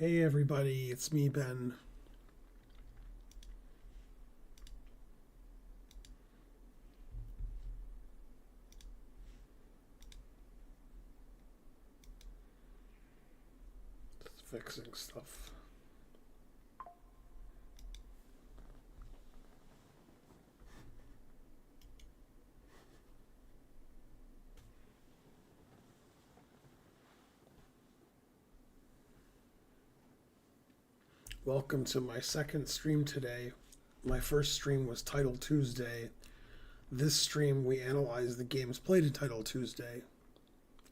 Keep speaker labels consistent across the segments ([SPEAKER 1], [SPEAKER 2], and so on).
[SPEAKER 1] Hey everybody, it's me, Ben. Just fixing stuff. Welcome to my second stream today. My first stream was Title Tuesday. This stream, we analyze the games played in Title Tuesday.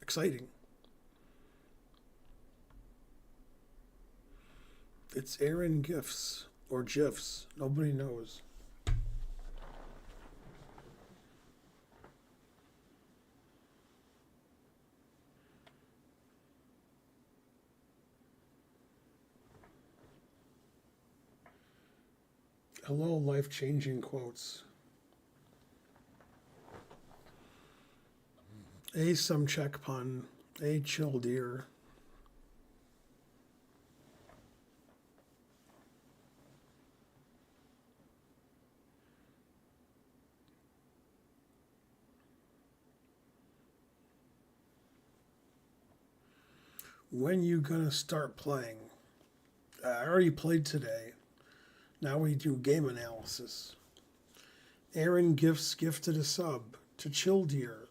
[SPEAKER 1] Exciting. It's Aaron Gifts, or GIFs. Nobody knows. Hello, life-changing quotes. Some check pun. Chill dear. When you gonna start playing? I already played today. Now we do game analysis. Aaron Gifts gifted a sub to Chill Deer.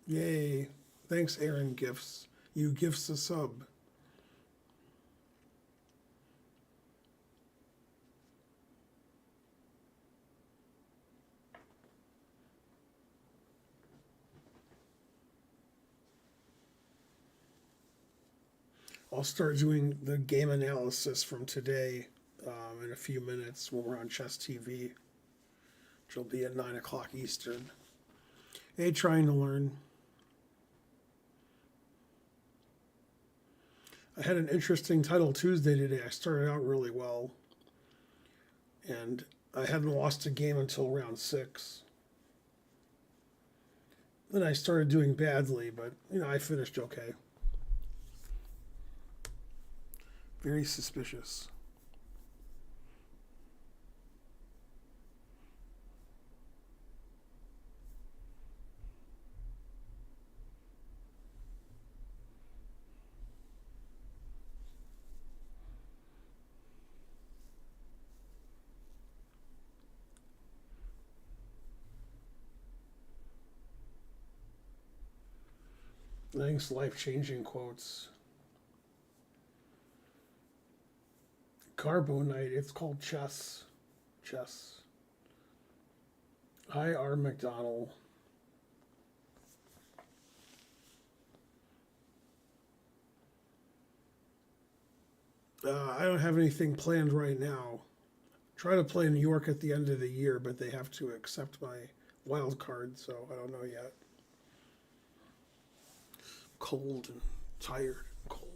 [SPEAKER 1] Yay. Thanks, Aaron Gifts. You gifts a sub. I'll start doing the game analysis from today in a few minutes when we're on Chess TV, which will be at 9 o'clock Eastern. Hey, trying to learn. I had an interesting Title Tuesday today. I started out really well, and I hadn't lost a game until round 6. Then I started doing badly, but I finished okay. Very suspicious. Thanks, life-changing quotes. Carbonite, it's called chess. Chess. Hi, R. McDonald. I don't have anything planned right now. Try to play New York at the end of the year, but they have to accept my wild card, so I don't know yet. Cold and tired and cold.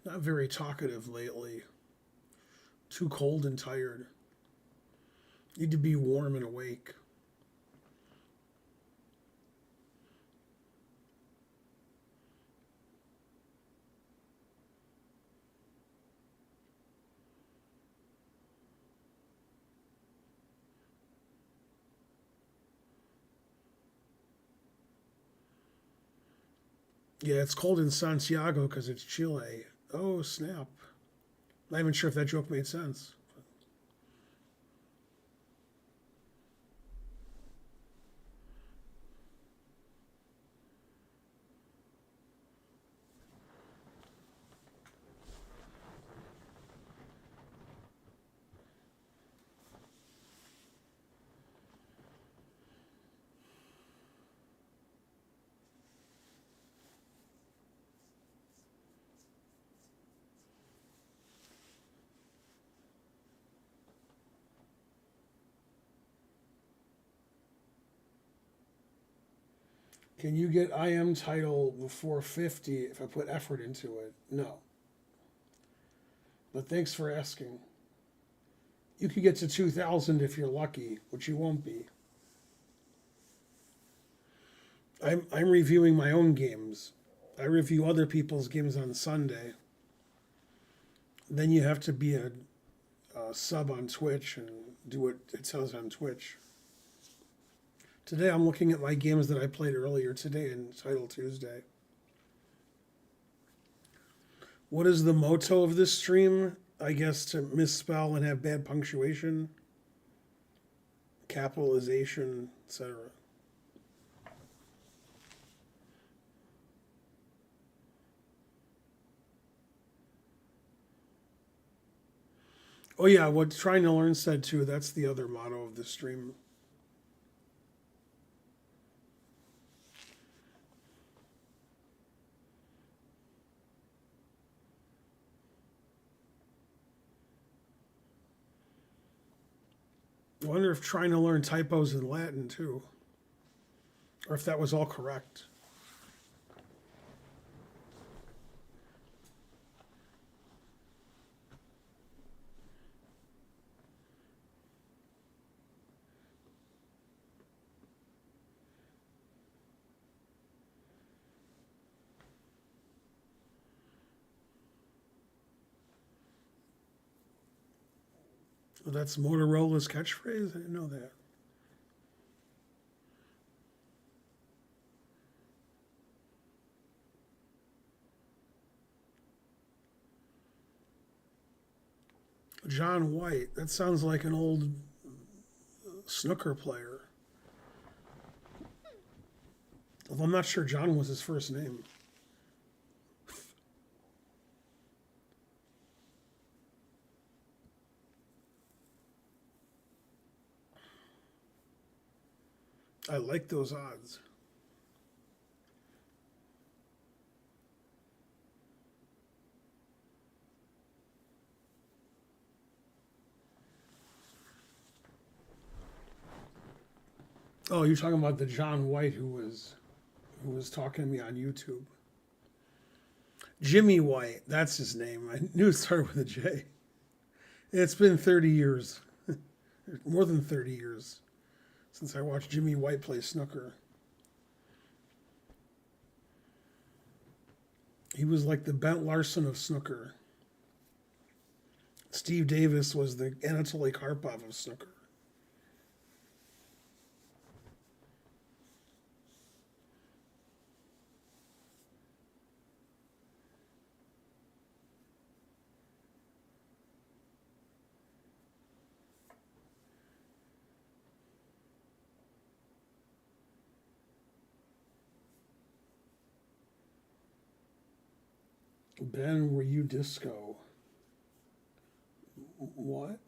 [SPEAKER 1] Not very talkative lately. Too cold and tired. Need to be warm and awake. Yeah, it's cold in Santiago because it's Chile. Oh, snap. Not even sure if that joke made sense. Can you get IM title before 50 if I put effort into it? No. But thanks for asking. You could get to 2,000 if you're lucky, which you won't be. I'm reviewing my own games. I review other people's games on Sunday. Then you have to be a sub on Twitch and do what it says on Twitch. Today I'm looking at my games that I played earlier today in Title Tuesday. What is the motto of this stream? I guess to misspell and have bad punctuation, capitalization, etc. Oh yeah, what Trying to Learn said too, that's the other motto of the stream. I wonder if Trying to Learn typos in Latin too, or if that was all correct. That's Motorola's catchphrase? I didn't know that. John White. That sounds like an old snooker player. Although I'm not sure John was his first name. I like those odds. Oh, you're talking about the John White who was talking to me on YouTube. Jimmy White, that's his name. I knew it started with a J. It's been 30 years, more than 30 years, since I watched Jimmy White play snooker. He was like the Bent Larson of snooker. Steve Davis was the Anatoly Karpov of snooker. Ben, were you disco? What?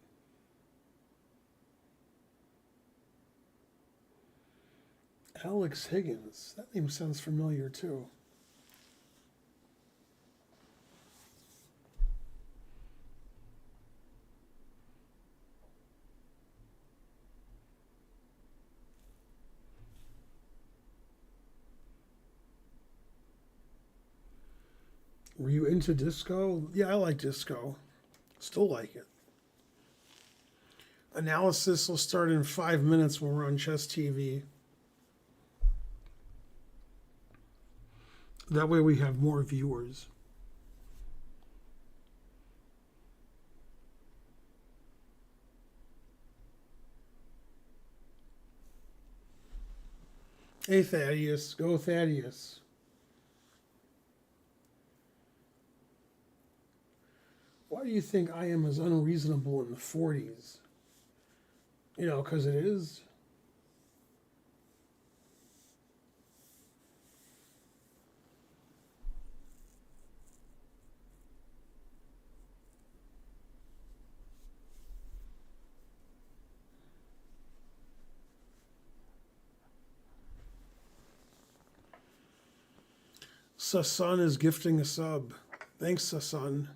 [SPEAKER 1] Alex Higgins. That name sounds familiar too. Were you into disco? Yeah, I like disco. Still like it. Analysis will start in 5 minutes when we're on Chess TV. That way we have more viewers. Hey, Thaddeus. Go, Thaddeus. Why do you think I am as unreasonable in the 40s? You know, because it is. Sasan is gifting a sub. Thanks, Sasan.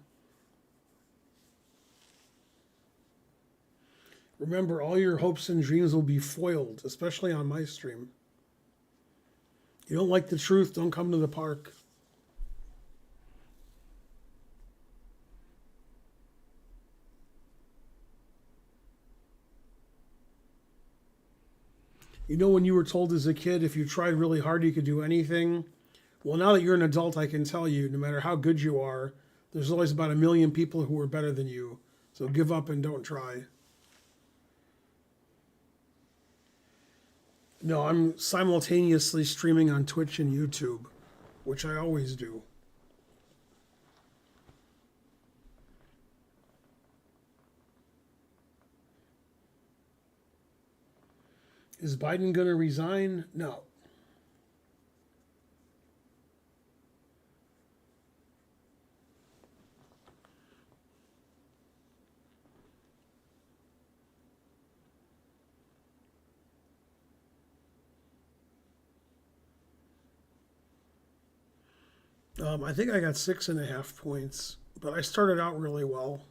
[SPEAKER 1] Remember, all your hopes and dreams will be foiled, especially on my stream. You don't like the truth, don't come to the park. You know when you were told as a kid if you tried really hard you could do anything? Well, now that you're an adult, I can tell you, no matter how good you are, there's always about a million people who are better than you. So give up and don't try. No, I'm simultaneously streaming on Twitch and YouTube, which I always do. Is Biden going to resign? No. I think I got 6.5 points, but I started out really well.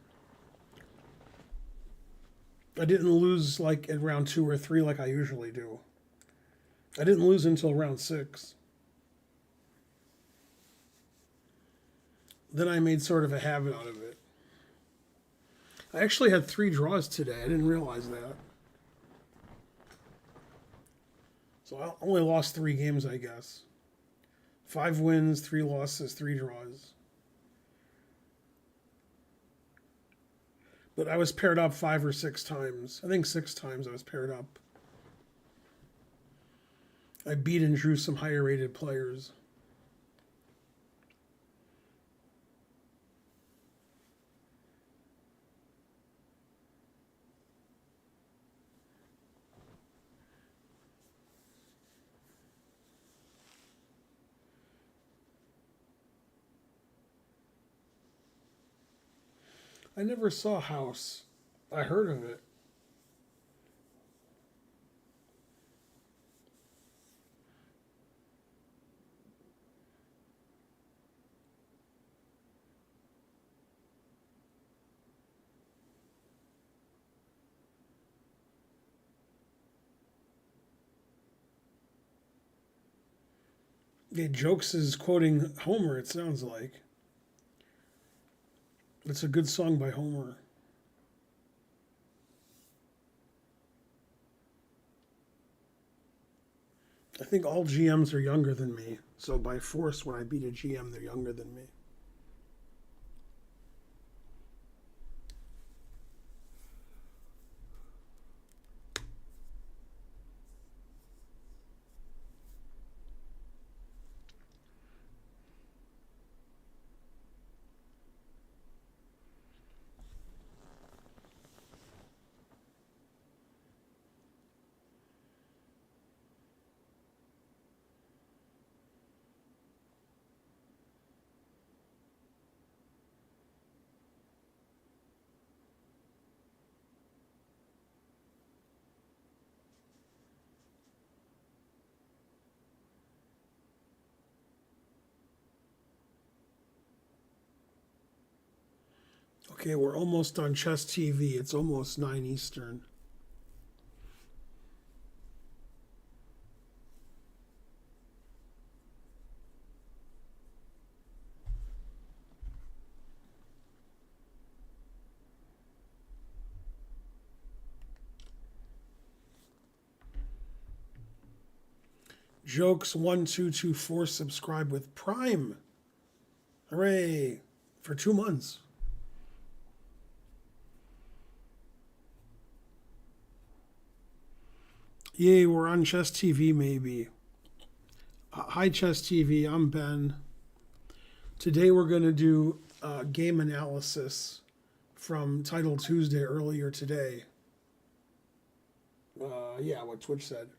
[SPEAKER 1] I didn't lose like at round 2 or 3 like I usually do. I didn't lose until round 6. Then I made sort of a habit out of it. I actually had 3 draws today. I didn't realize that. So I only lost 3 games, I guess. 5 wins, 3 losses, 3 draws. But I was paired up 5 or 6 times. I think 6 times I was paired up. I beat and drew some higher rated players. I never saw House. I heard of it. Yeah, Jokes is quoting Homer, it sounds like. It's a good song by Homer. I think all GMs are younger than me. So by force, when I beat a GM, they're younger than me. Okay, we're almost on Chess TV. It's almost 9 Eastern. Jokes1224 subscribe with Prime. Hooray! For 2 months. Yay, we're on Chess TV maybe. Hi Chess TV, I'm Ben. Today we're going to do game analysis from Title Tuesday earlier today. Yeah, what Twitch said.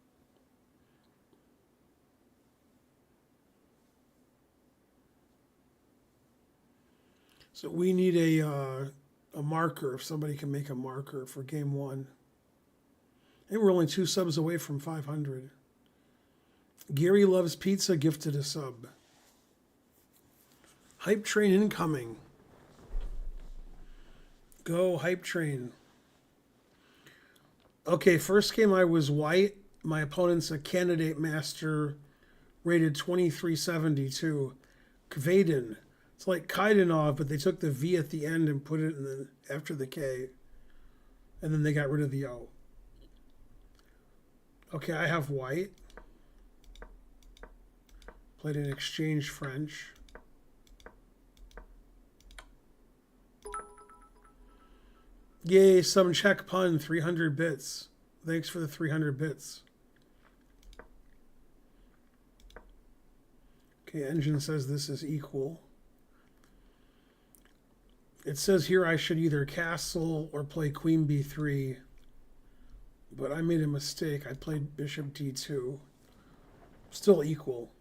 [SPEAKER 1] So we need a marker, if somebody can make a marker for game 1. I think we're only 2 subs away from 500. Gary Loves Pizza gifted a sub. Hype train incoming. Go hype train. Okay, first game I was white. My opponent's a candidate master rated 2372. Kvaden. It's like Kaidenov, but they took the V at the end and put it in the, after the K. And then they got rid of the O. Okay, I have white. Played an exchange French. Yay, some Czech pun, 300 bits. Thanks for the 300 bits. Okay, engine says this is equal. It says here I should either castle or play queen b3. But I made a mistake. I played bishop d2. Still equal.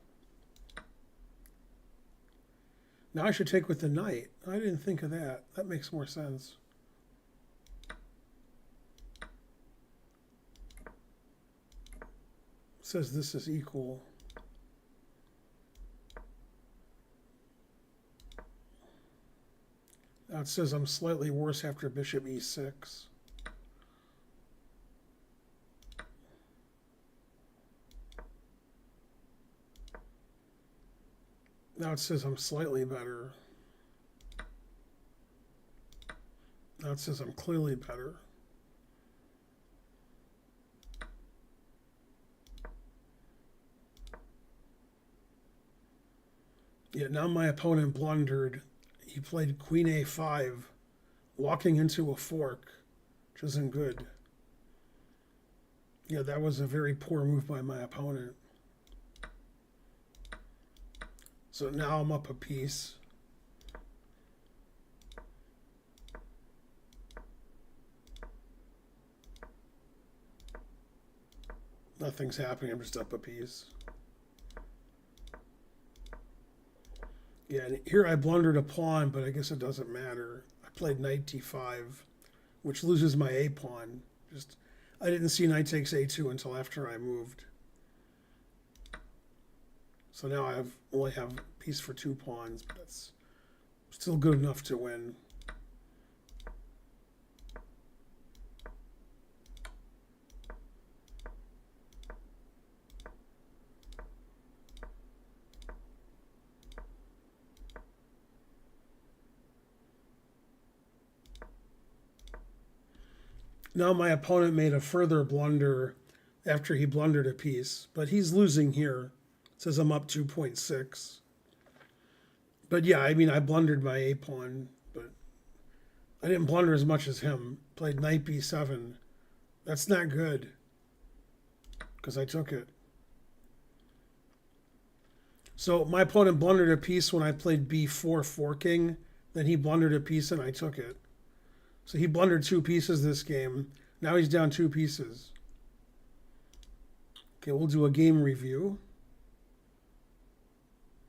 [SPEAKER 1] Now I should take with the knight. I didn't think of that. That makes more sense. It says this is equal. Now it says I'm slightly worse after bishop e6. Now it says I'm slightly better. Now it says I'm clearly better. Yeah, now my opponent blundered. He played queen a5, walking into a fork, which isn't good. Yeah, that was a very poor move by my opponent. So now I'm up a piece. Nothing's happening, I'm just up a piece. Yeah, and here I blundered a pawn, but I guess it doesn't matter. I played knight d5, which loses my a pawn. I didn't see knight takes a2 until after I moved. So now I only have a piece for 2 pawns, but that's still good enough to win. Now my opponent made a further blunder after he blundered a piece, but he's losing here. It says I'm up 2.6. But yeah, I mean, I blundered my a pawn, but I didn't blunder as much as him. Played knight b7. That's not good, because I took it. So my opponent blundered a piece when I played b4 forking. Then he blundered a piece and I took it. So he blundered 2 pieces this game. Now he's down 2 pieces. Okay, we'll do a game review.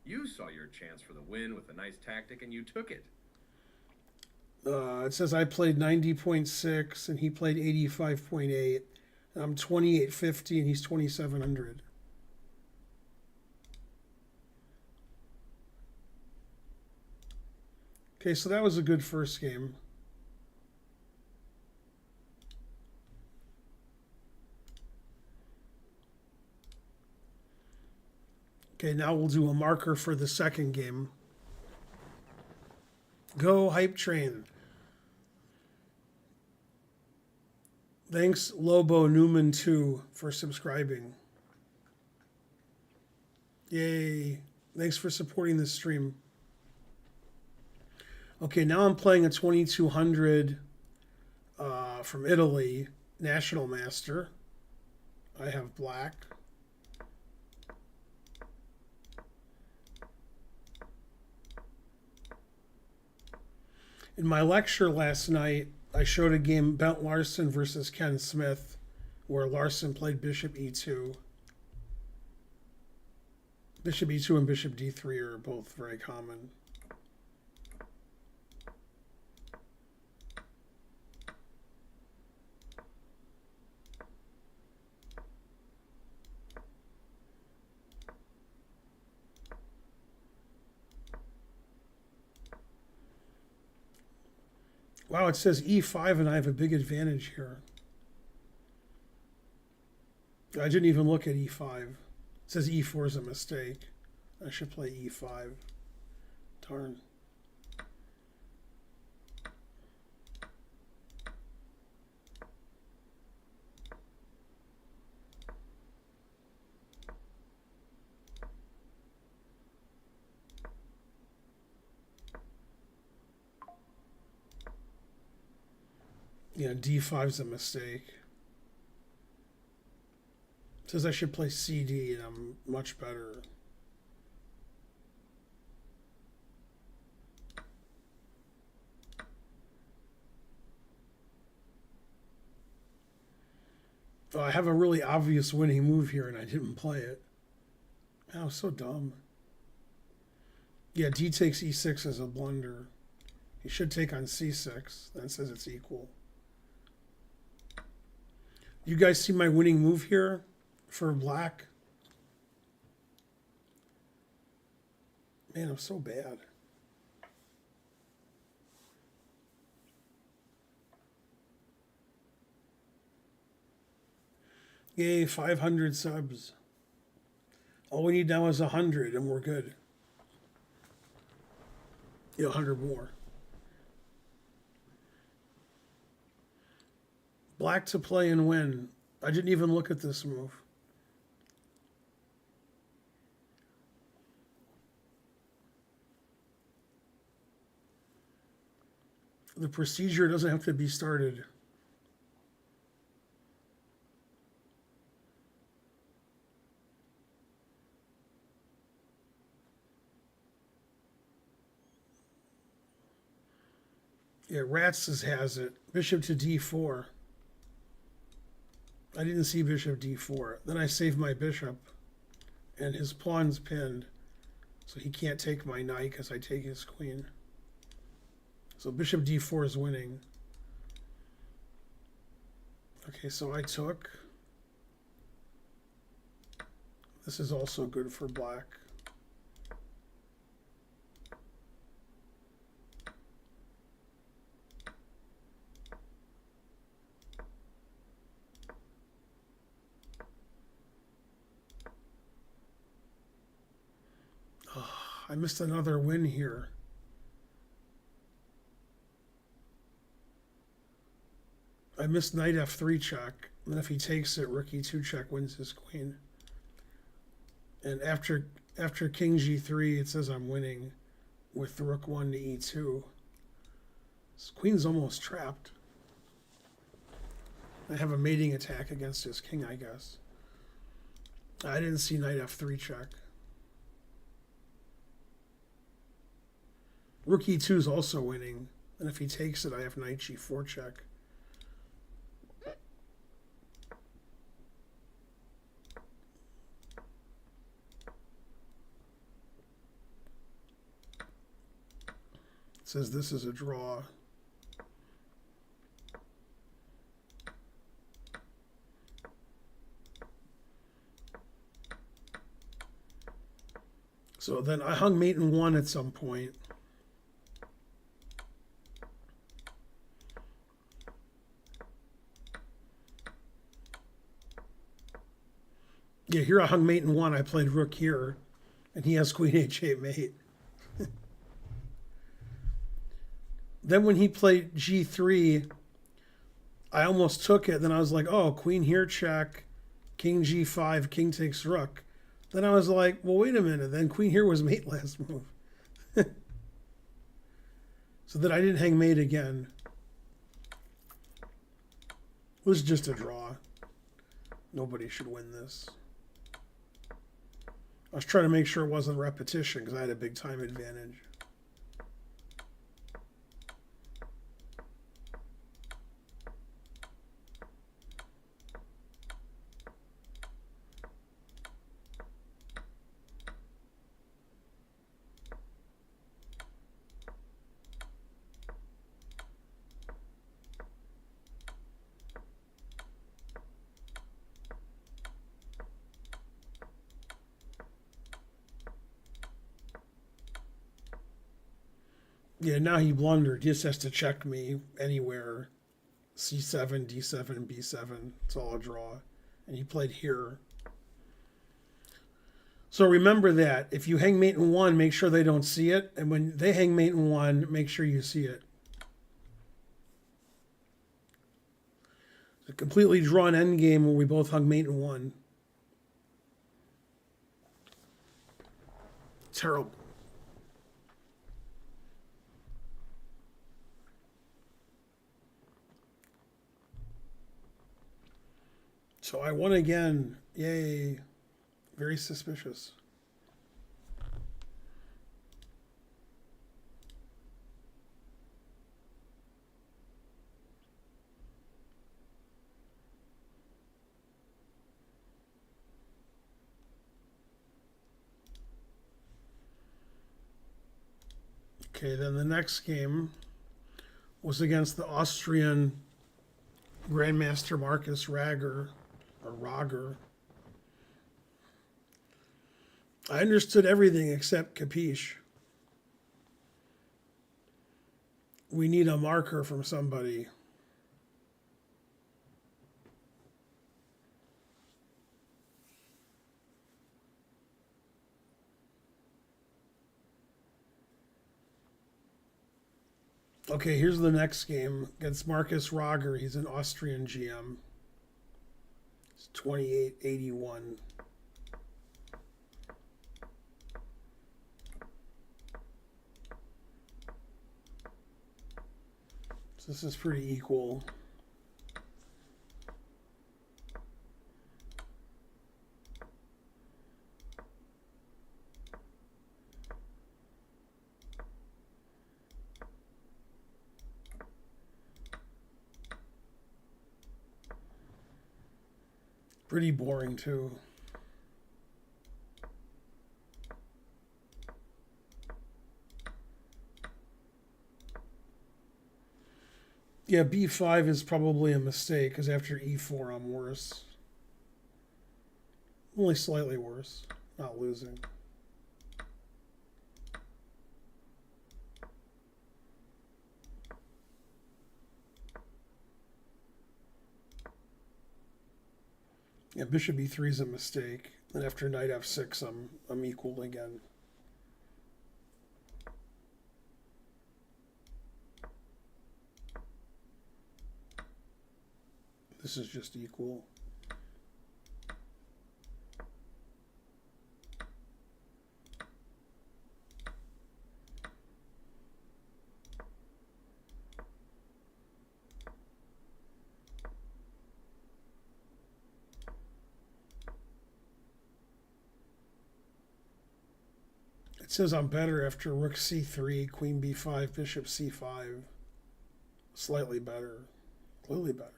[SPEAKER 2] You saw your chance for the win with a nice tactic and you took it.
[SPEAKER 1] It says I played 90.6 and he played 85.8. I'm 2850 and he's 2700. Okay, so that was a good first game. Okay, now we'll do a marker for the second game. Go Hype Train. Thanks Lobo Newman 2 for subscribing. Yay. Thanks for supporting this stream. Okay, now I'm playing a 2200 from Italy, National Master. I have black. In my lecture last night, I showed a game Bent Larson versus Ken Smith, where Larson played bishop e2. Bishop e2 and bishop d3 are both very common. Wow, it says e5 and I have a big advantage here. I didn't even look at e5. It says e4 is a mistake. I should play e5. Darn. Yeah, d5 is a mistake. It says I should play cd, and I'm much better. Oh, I have a really obvious winning move here, and I didn't play it. Oh, so dumb. Yeah, d takes e6 is a blunder. He should take on c6. That says it's equal. You guys see my winning move here for black? Man, I'm so bad. Yay, 500 subs. All we need now is 100 and we're good. Yeah, 100 more. Black to play and win. I didn't even look at this move. The procedure doesn't have to be started. Yeah, Rats has it. Bishop to d4. I didn't see bishop d4. Then I save my bishop, and his pawn's pinned, so he can't take my knight because I take his queen. So bishop d4 is winning. Okay, so I took. This is also good for black. Oh, I missed another win here. I missed knight f3 check. And then if he takes it, rook e2 check wins his queen. And after king g3, it says I'm winning with rook 1 to e2. His queen's almost trapped. I have a mating attack against his king, I guess. I didn't see knight f3 check. Rook e2 is also winning. And if he takes it, I have knight g4 check. It says this is a draw. So then I hung mate in 1 at some point. Yeah, here I hung mate in 1. I played rook here, and he has queen h8 mate. Then when he played g3, I almost took it. Then I was like, oh, queen here check, king g5, king takes rook. Then I was like, well, wait a minute. Then queen here was mate last move. So that I didn't hang mate again. It was just a draw. Nobody should win this. I was trying to make sure it wasn't repetition because I had a big time advantage. Yeah, now he blundered. He just has to check me anywhere. C7, D7, B7. It's all a draw. And he played here. So remember that if you hang mate in one, make sure they don't see it, and when they hang mate in one, make sure you see it. It's a completely drawn endgame where we both hung mate in one. Terrible. So I won again. Yay. Very suspicious. Okay, then the next game was against the Austrian Grandmaster Marcus Rager, or Rager. I understood everything except capiche. We need a marker from somebody. Okay, here's the next game against Marcus Rager. He's an Austrian GM. It's 2881. So this is pretty equal. Pretty boring too. Yeah, b5 is probably a mistake because after e4 I'm worse. Only slightly worse, not losing. Yeah, bishop e3 is a mistake. And after knight f6 I'm equal again. This is just equal. It says I'm better after rook c3, queen b5, bishop c5. Slightly better. Clearly better.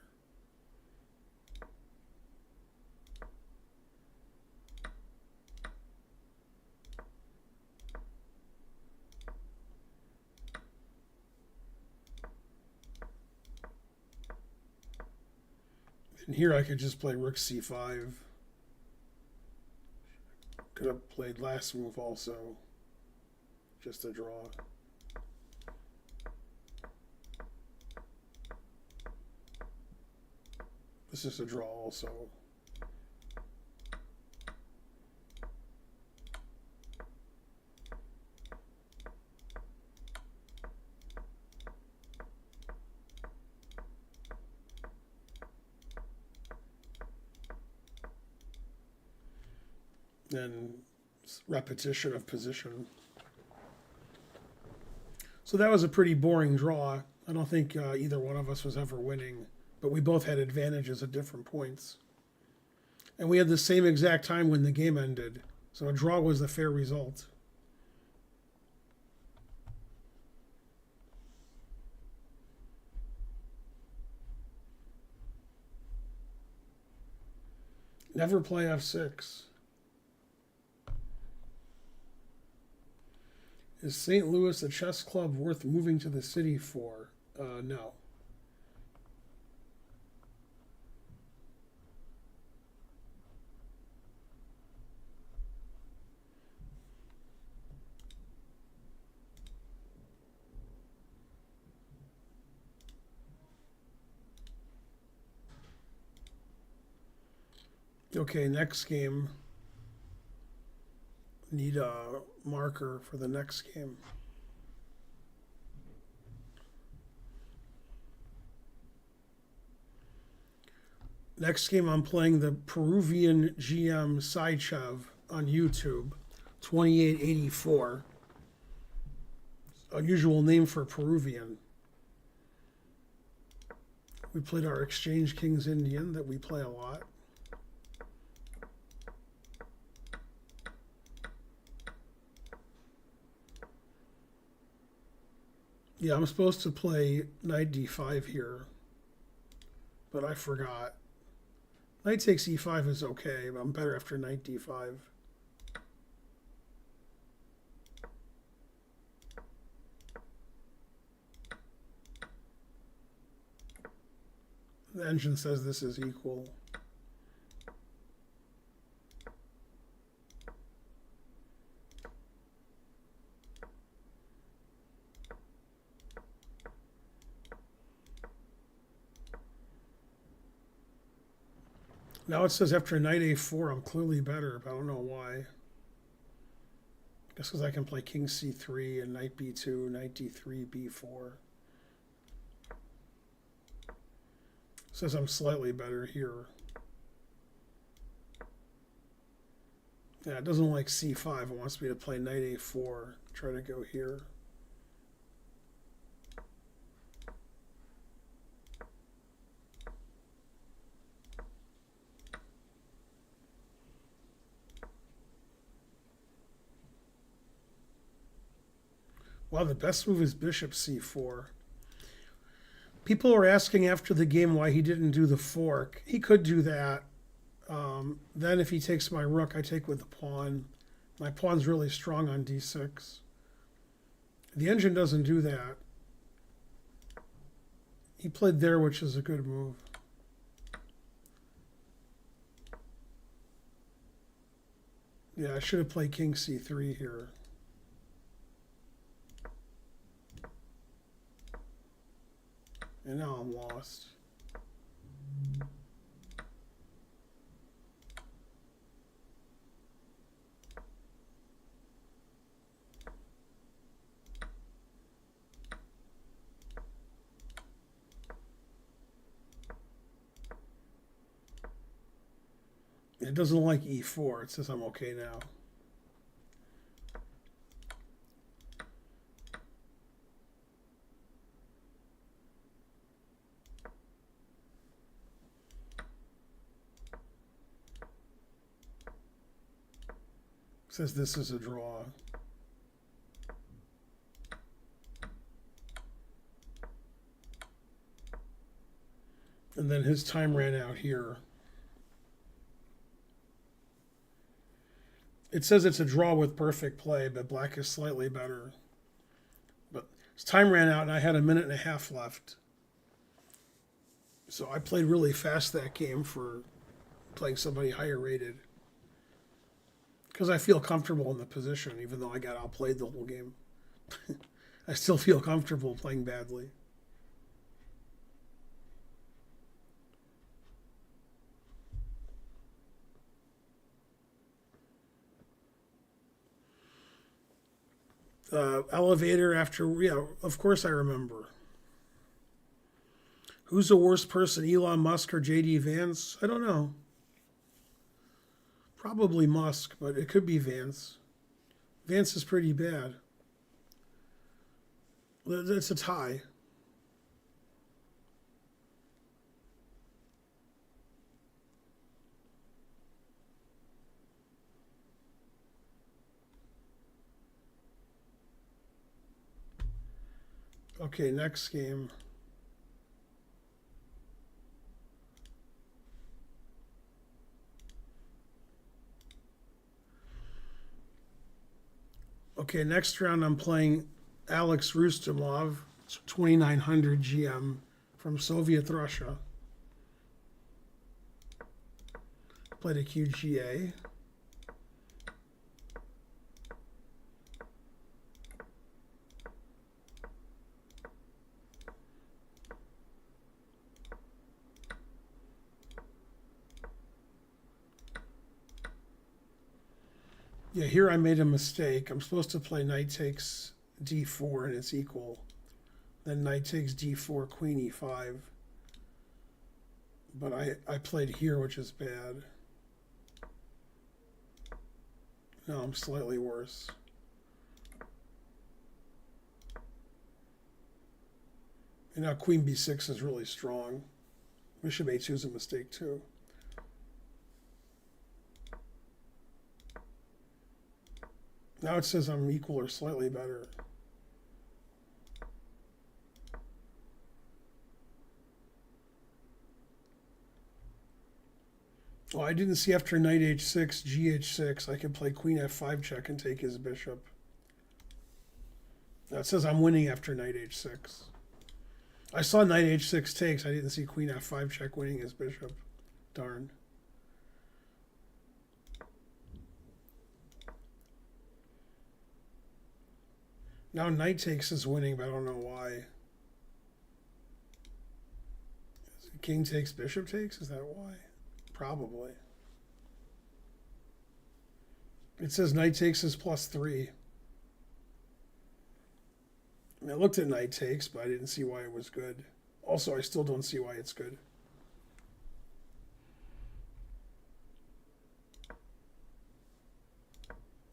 [SPEAKER 1] And here I could just play rook c5. Could have played last move also. Just a draw. This is a draw also. And repetition of position. So that was a pretty boring draw. I don't think either one of us was ever winning, but we both had advantages at different points. And we had the same exact time when the game ended. So a draw was the fair result. Never play f6. Is St. Louis a chess club worth moving to the city for? No. Okay, next game. Need a marker for the next game. Next game, I'm playing the Peruvian GM Saichev on YouTube, 2884. Unusual name for Peruvian. We played our Exchange Kings Indian that we play a lot. Yeah, I'm supposed to play knight d5 here, but I forgot. Knight takes e5 is okay, but I'm better after knight d5. The engine says this is equal. Now it says after knight a4, I'm clearly better, but I don't know why. I guess because I can play king c3 and knight b2, knight d3, b4. Says I'm slightly better here. Yeah, it doesn't like c5. It wants me to play knight a4. Try to go here. Wow, the best move is bishop c4. People are asking after the game why he didn't do the fork. He could do that. Then if he takes my rook, I take with the pawn. My pawn's really strong on d6. The engine doesn't do that. He played there, which is a good move. Yeah, I should have played king c3 here. And now I'm lost. It doesn't like e4. It says I'm okay now. It says this is a draw. And then his time ran out here. It says it's a draw with perfect play, but black is slightly better. But his time ran out and I had a minute and a half left. So I played really fast that game for playing somebody higher rated. Because I feel comfortable in the position, even though I got outplayed the whole game. I still feel comfortable playing badly. Elevator after, yeah, of course I remember. Who's the worst person, Elon Musk or J.D. Vance? I don't know. Probably Musk, but it could be Vance. Vance is pretty bad. It's a tie. Okay, next game. Okay, next round I'm playing Alex Rustamov, 2900 GM from Soviet Russia. Played a QGA. Yeah, here I made a mistake. I'm supposed to play knight takes d4 and it's equal. Then knight takes d4, queen e5. But I played here, which is bad. No, I'm slightly worse. And now queen b6 is really strong. Bishop a2 is a mistake too. Now it says I'm equal or slightly better. Oh, I didn't see after knight h6, gh6, I could play queen f5 check and take his bishop. Now it says I'm winning after knight h6. I saw knight h6 takes. I didn't see queen f5 check winning his bishop. Darn. Now knight takes is winning, but I don't know why. King takes, bishop takes? Is that why? Probably. It says knight takes is +3. I mean, I looked at knight takes, but I didn't see why it was good. Also, I still don't see why it's good.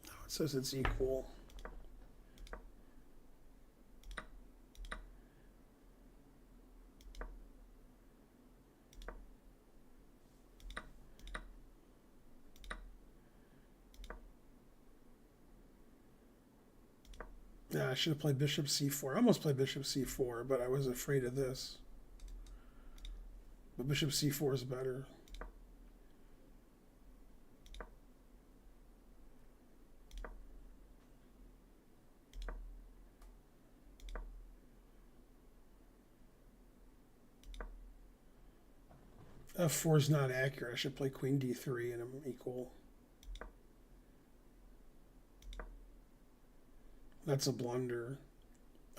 [SPEAKER 1] No, it says it's equal. Yeah, I should have played bishop c4. I almost played bishop c4, but I was afraid of this. But bishop c4 is better. f4 is not accurate. I should play queen d3 and I'm equal. That's a blunder.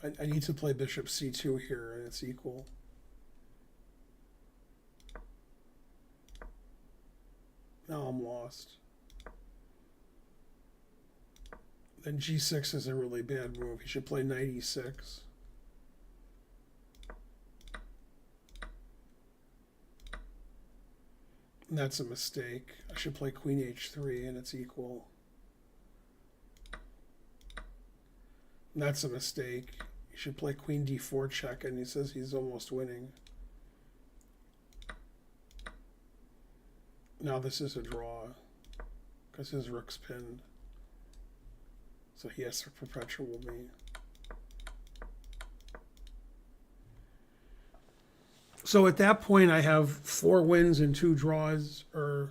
[SPEAKER 1] I need to play bishop c2 here and it's equal. Now I'm lost. Then g6 is a really bad move. He should play knight e6. And that's a mistake. I should play queen h3 and it's equal. And that's a mistake. You should play queen d4 check, and he says he's almost winning. Now this is a draw because his rook's pinned. So he has to perpetual me. So at that point, I have 4 wins and 2 draws, or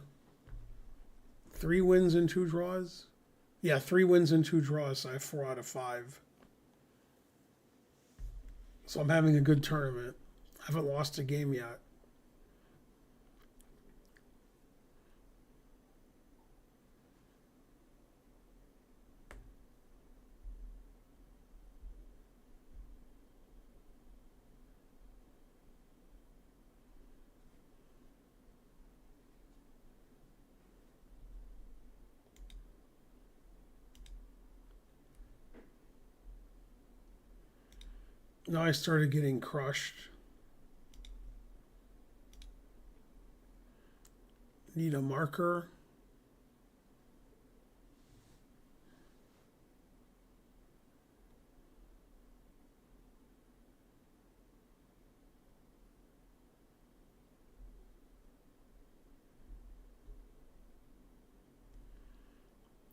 [SPEAKER 1] 3 wins and 2 draws. Yeah, 3 wins and 2 draws. So I have 4 out of 5. So I'm having a good tournament. I haven't lost a game yet. Now I started getting crushed. Need a marker.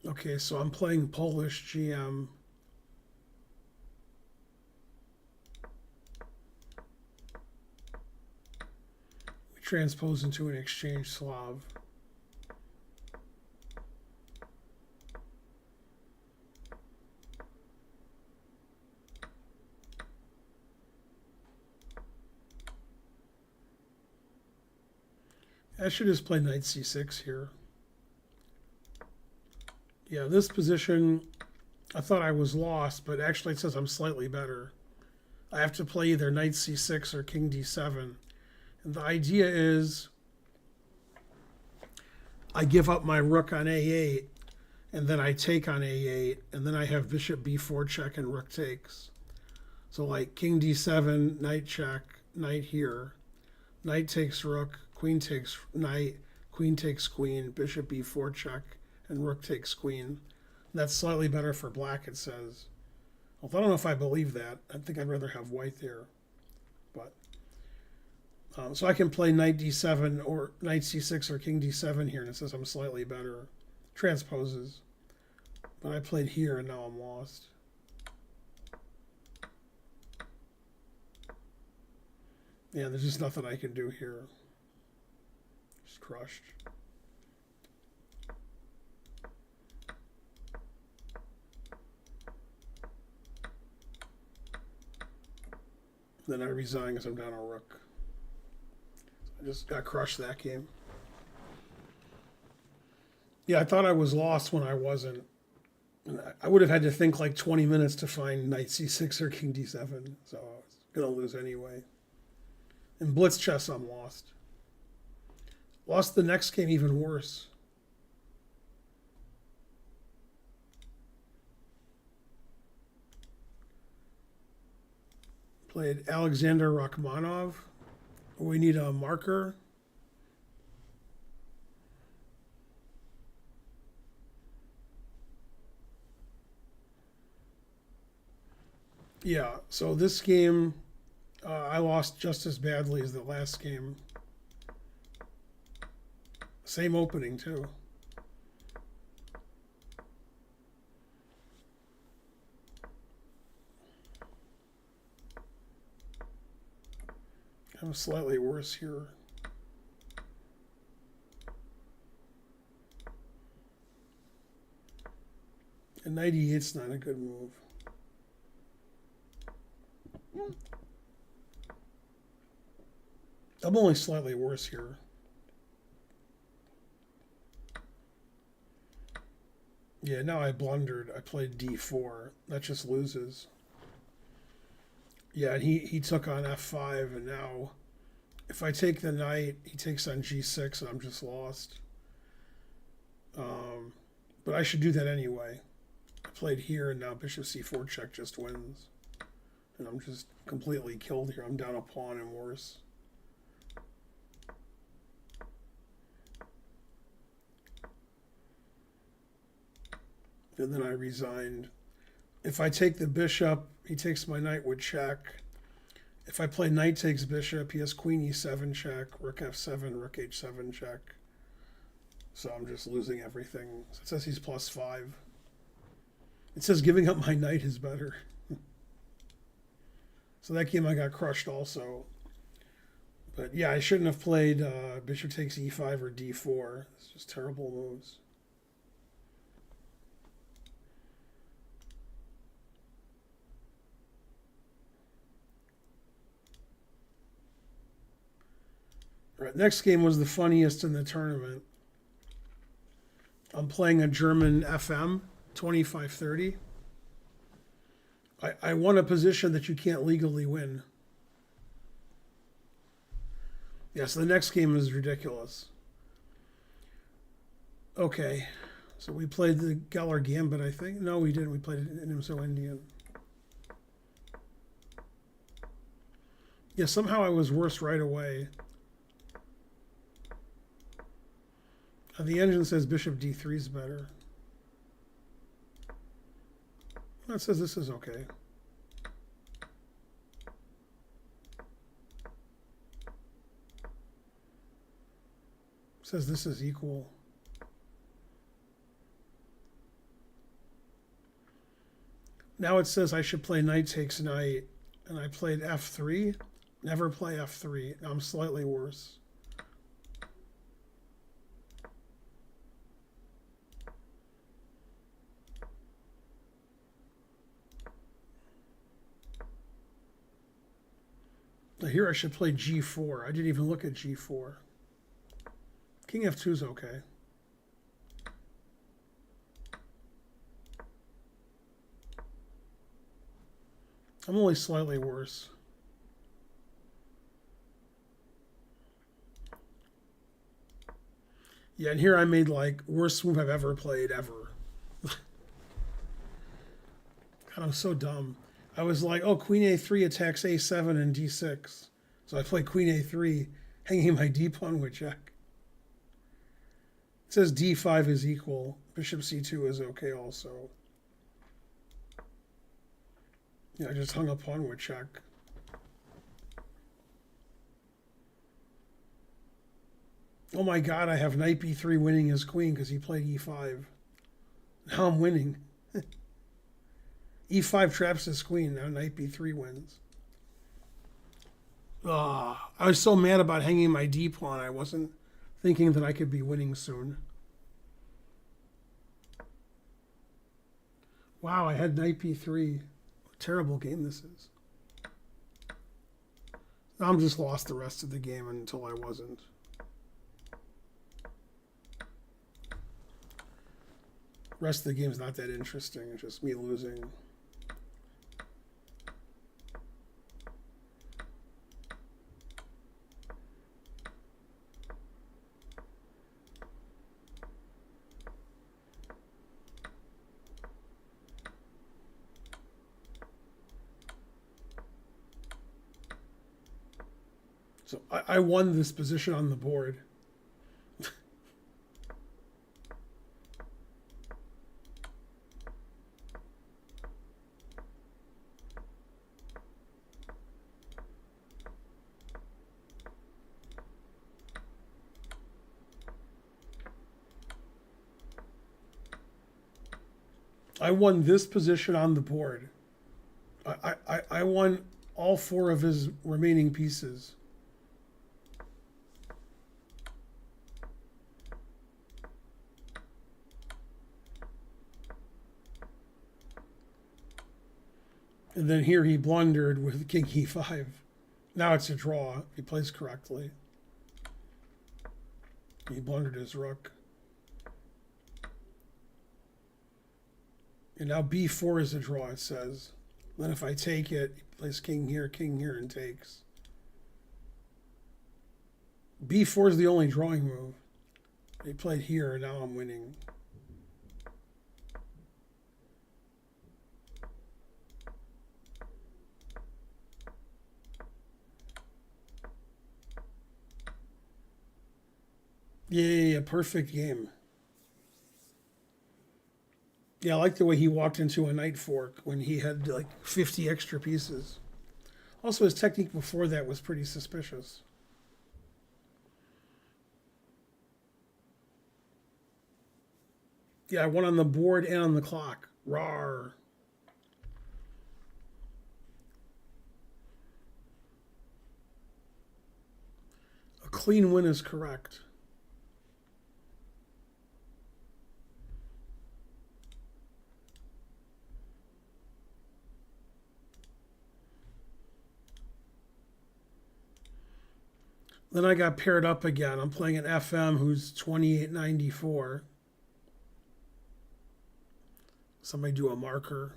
[SPEAKER 1] Okay, so I'm playing Polish GM. We transpose into an exchange Slav. I should just play knight c6 here. Yeah, this position, I thought I was lost, but actually it says I'm slightly better. I have to play either knight c6 or king d7. And the idea is I give up my rook on a8, and then I take on a8, and then I have bishop b4 check and rook takes. So like king d7, knight check, knight here, knight takes rook, queen takes knight, queen takes queen, bishop b4 check, and rook takes queen. That's slightly better for black, it says. Although I don't know if I believe that. I think I'd rather have white there. But so I can play knight d7 or knight c6 or king d7 here, and it says I'm slightly better. Transposes. But I played here, and now I'm lost. Yeah, there's just nothing I can do here. Just crushed. Then I resign because I'm down a rook. I just got crushed that game. Yeah, I thought I was lost when I wasn't. I would have had to think like 20 minutes to find knight c6 or king d7, so I was going to lose anyway. In blitz chess, I'm lost. Lost the next game even worse. Played Alexander Rachmanov. We need a marker. Yeah, so this game, I lost just as badly as the last game. Same opening, too. I'm slightly worse here. And 98's not a good move. I'm only slightly worse here. Yeah, now I blundered. I played d4. That just loses. Yeah, and he took on f5, and now if I take the knight, he takes on g6, and I'm just lost. But I should do that anyway. I played here, and now bishop c4 check just wins. And I'm just completely killed here. I'm down a pawn and worse. And then I resigned. If I take the bishop, he takes my knight with check. If I play knight takes bishop, he has queen e7 check, rook f7, rook h7 check. So I'm just losing everything. So it says he's +5. It says giving up my knight is better. So that game I got crushed also. But yeah, I shouldn't have played bishop takes e5 or d4. It's just terrible moves. All right, next game was the funniest in the tournament. I'm playing a German FM 2530. I won a position that you can't legally win. Yeah, so the next game is ridiculous. Okay, so we played the Geller Gambit, I think. No, we didn't. We played it in So Indian. Yeah, somehow I was worse right away. The engine says bishop d3 is better. That says this is okay. It says this is equal. Now it says I should play knight takes knight, and I played f3. Never play f3. Now I'm slightly worse. Now here I should play g4. I didn't even look at g4. King f2 is okay. I'm only slightly worse. Yeah, and here I made like worst move I've ever played ever. God, I'm so dumb. I was like, oh, queen a3 attacks a7 and d6. So I play queen a3, hanging my d pawn with check. It says d5 is equal. Bishop c2 is okay also. Yeah, I just hung a pawn with check. Oh my god, I have knight b3 winning his queen because he played e5. Now I'm winning. e5 traps his queen. Now knight b3 wins. Ah, I was so mad about hanging my d pawn. I wasn't thinking that I could be winning soon. Wow, I had knight b3. What a terrible game this is. I'm just lost the rest of the game until I wasn't. Rest of the game's not that interesting. It's just me losing. So I won this position on the board. I won this position on the board. I won all 4 of his remaining pieces. And then here he blundered with king e5. Now it's a draw. He plays correctly. He blundered his rook. And now b4 is a draw, it says. Then if I take it, he plays king here, and takes. b4 is the only drawing move. He played here, and now I'm winning. Yeah, perfect game. Yeah, I like the way he walked into a knight fork when he had like 50 extra pieces. Also, his technique before that was pretty suspicious. Yeah, I won on the board and on the clock. Rawr. A clean win is correct. Then I got paired up again. I'm playing an FM who's 2894. Somebody do a marker.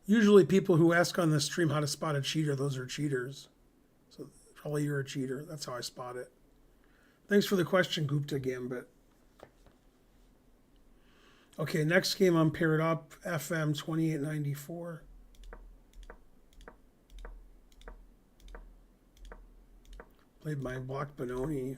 [SPEAKER 1] Usually people who ask on the stream how to spot a cheater, those are cheaters. So probably you're a cheater. That's how I spot it. Thanks for the question, Gupta Gambit. Okay, next game I'm paired up, FM 2894. Played my block Benoni.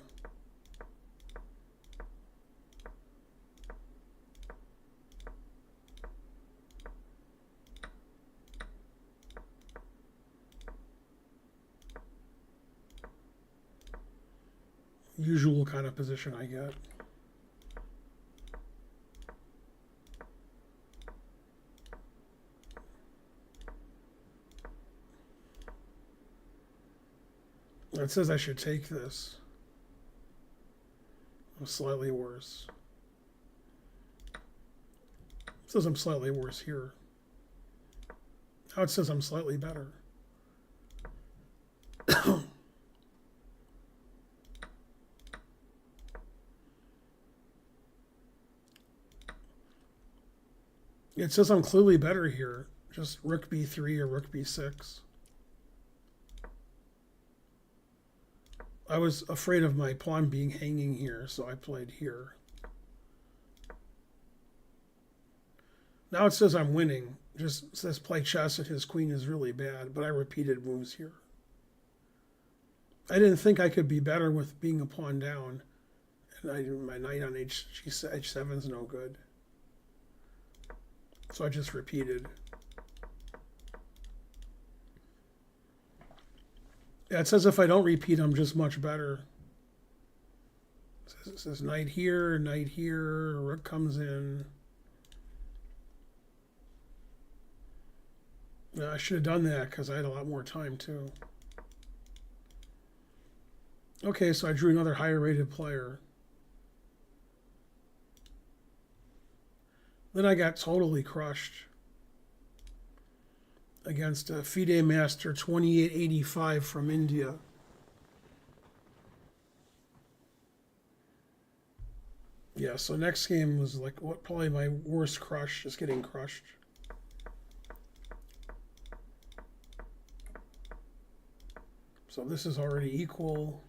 [SPEAKER 1] Usual kind of position I get. It says I should take this. I'm slightly worse. It says I'm slightly worse here. Now it says I'm slightly better. It says I'm clearly better here. Just rook b3 or rook b6. I was afraid of my pawn being hanging here, so I played here. Now it says I'm winning. Just says play chess and his queen is really bad, but I repeated moves here. I didn't think I could be better with being a pawn down. And my knight on h7 is no good. So I just repeated. Yeah, it says if I don't repeat, I'm just much better. It says knight here, rook comes in. Yeah, I should have done that because I had a lot more time too. Okay, so I drew another higher rated player. Then I got totally crushed against a FIDE Master 2885 from India. Yeah, so next game was like probably my worst crush, just getting crushed. So this is already equal.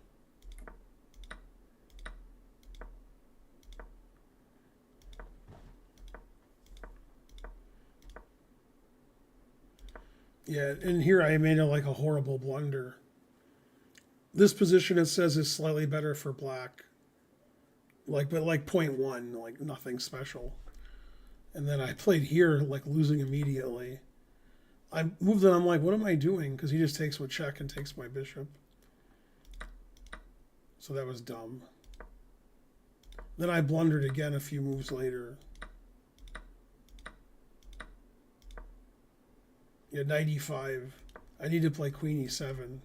[SPEAKER 1] Yeah, and here I made it like a horrible blunder. This position it says is slightly better for black. But like 0.1, like nothing special. And then I played here like losing immediately. I moved it, I'm like, what am I doing? Because he just takes with check and takes my bishop. So that was dumb. Then I blundered again a few moves later. Yeah, 95. I need to play queen e7.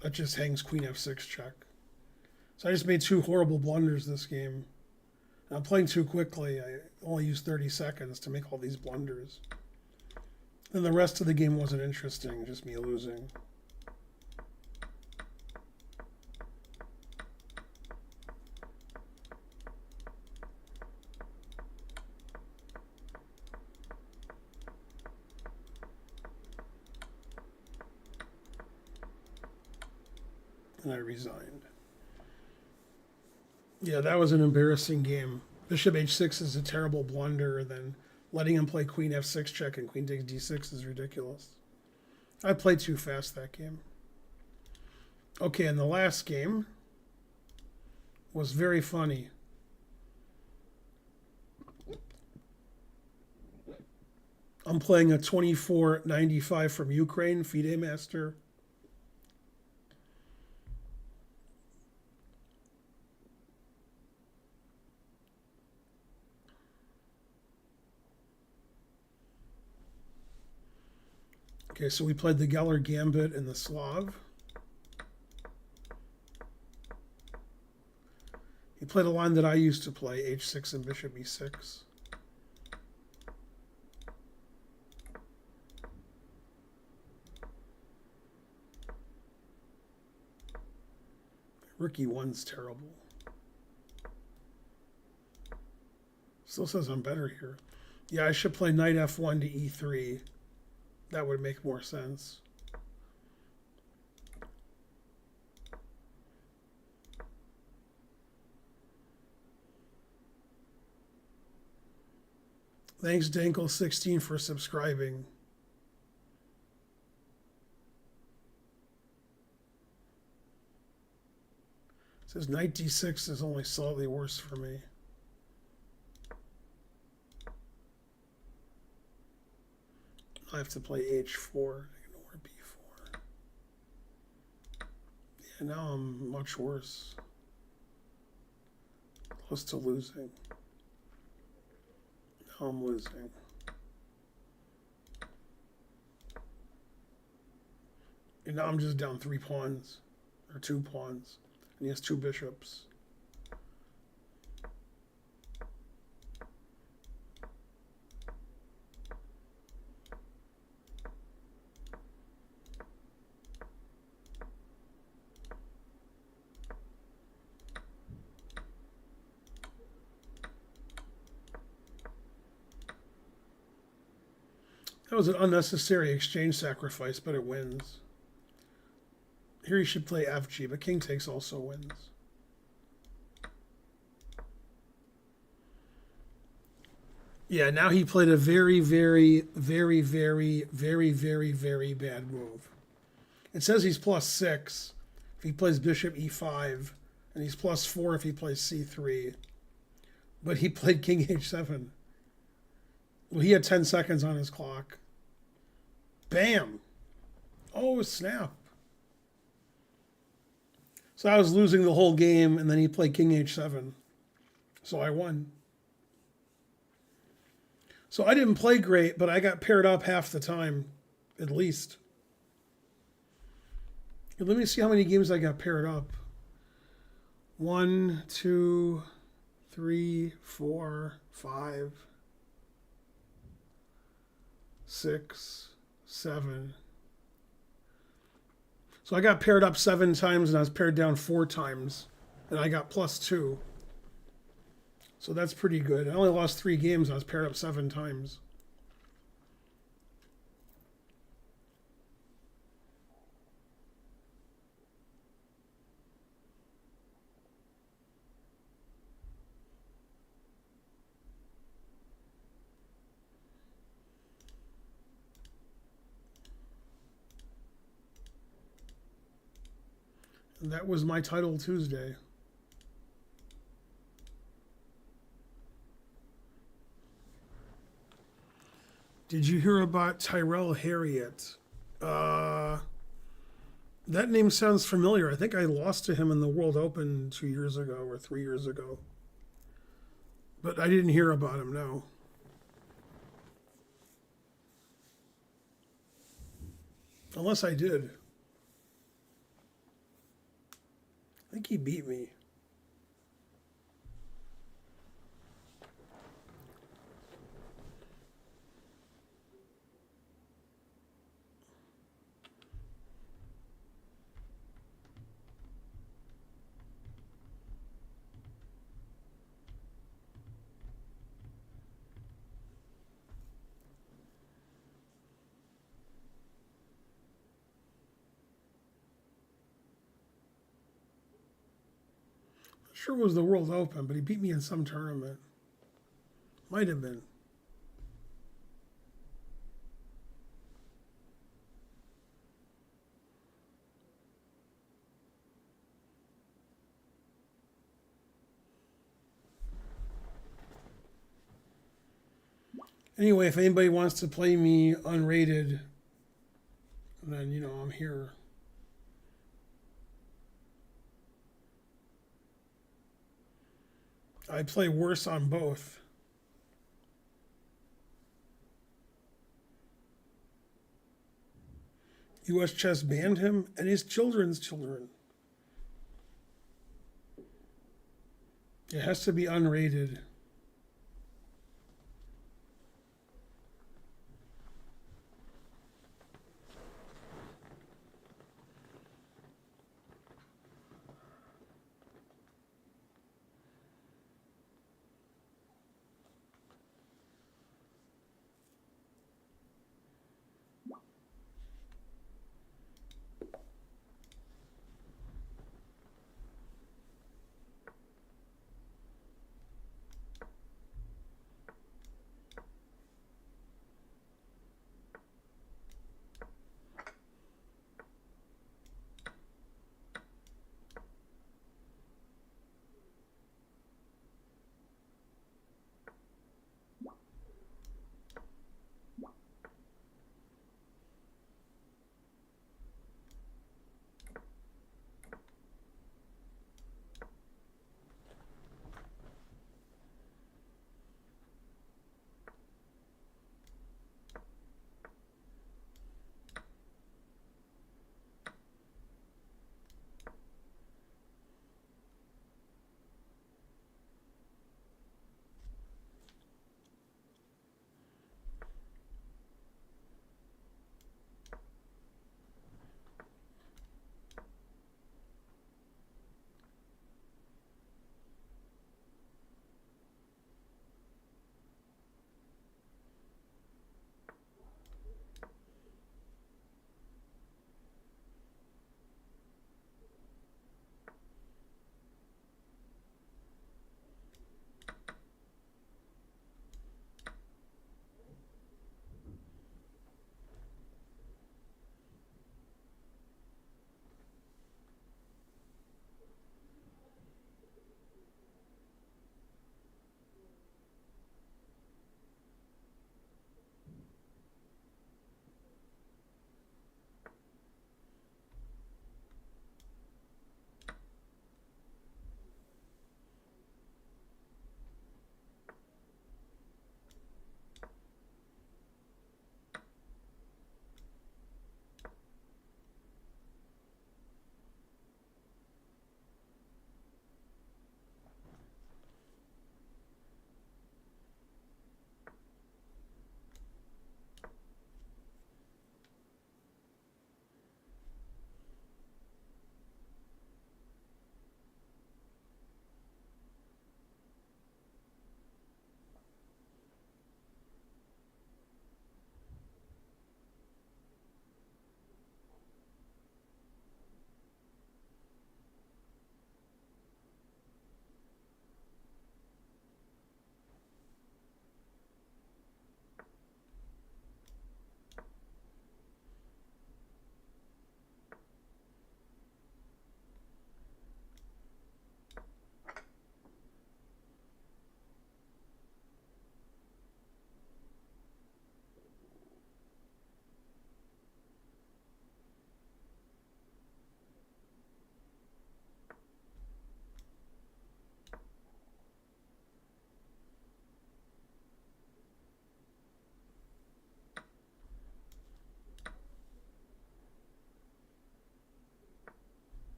[SPEAKER 1] That just hangs queen f6 check. So I just made two horrible blunders this game. I'm playing too quickly. I only used 30 seconds to make all these blunders. And the rest of the game wasn't interesting, just me losing. And I resigned. Yeah, that was an embarrassing game. Bishop h6 is a terrible blunder, and then letting him play queen f6 check and queen takes d6 is ridiculous. I played too fast that game. Okay, and the last game was very funny. I'm playing a 2495 from Ukraine, FIDE Master. Okay, so we played the Geller Gambit and the Slav. He played a line that I used to play, h6 and bishop e6. Rook e1's terrible. Still says I'm better here. Yeah, I should play knight f1 to e3. That would make more sense. Thanks, Dankel16, for subscribing. It says knight d6 is only slightly worse for me. I have to play h4, ignore b4. Yeah, now I'm much worse. Close to losing. Now I'm losing. And now I'm just down 3 pawns, or 2 pawns. And he has 2 bishops. That was an unnecessary exchange sacrifice, but it wins. Here he should play FG, but king takes also wins. Yeah, now he played a very, very, very, very, very, very, very bad move. It says he's +6 if he plays bishop e5, and he's +4 if he plays c3. But he played king h7. Well, he had 10 seconds on his clock. Bam! Oh, snap. So I was losing the whole game, and then he played king h7. So I won. So I didn't play great, but I got paired up half the time, at least. Let me see how many games I got paired up. 1, 2, 3, 4, 5, 6, 7. So I got paired up 7 times, and I was paired down 4 times, and I got +2. So that's pretty good. I only lost 3 games. I was paired up 7 times. And that was my title Tuesday. Did you hear about Tyrell Harriott? That name sounds familiar. I think I lost to him in the World Open 2 years ago or 3 years ago. But I didn't hear about him, no. Unless I did. I think he beat me. Sure it was the World Open, but he beat me in some tournament. Might have been. Anyway, if anybody wants to play me unrated, then, you know, I'm here. I play worse on both. U.S. Chess banned him and his children's children. It has to be unrated.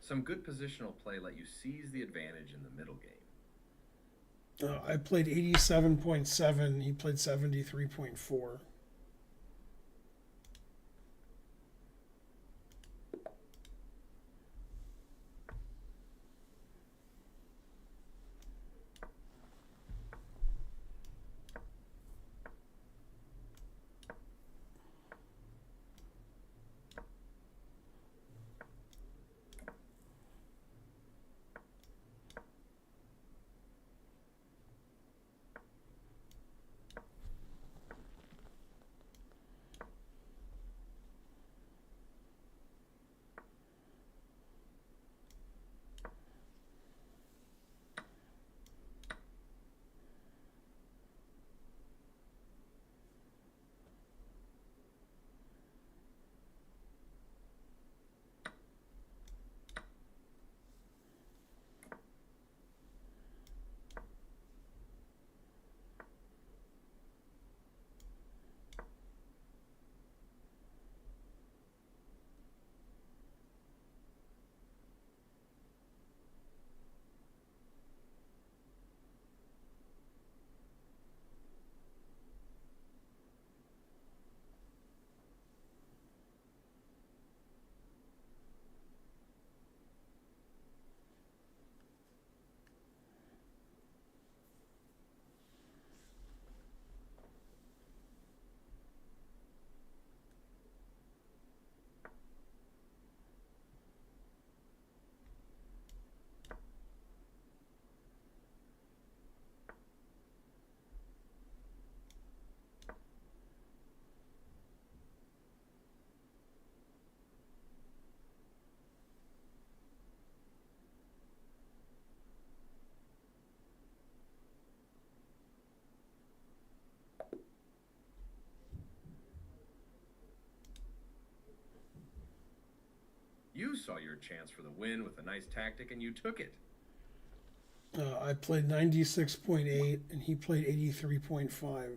[SPEAKER 2] Some good positional play let you seize the advantage in the middle game.
[SPEAKER 1] I played 87.7. He played 73.4.
[SPEAKER 2] You saw your chance for the win with a nice tactic and you took it.
[SPEAKER 1] I played 96.8 and he played 83.5.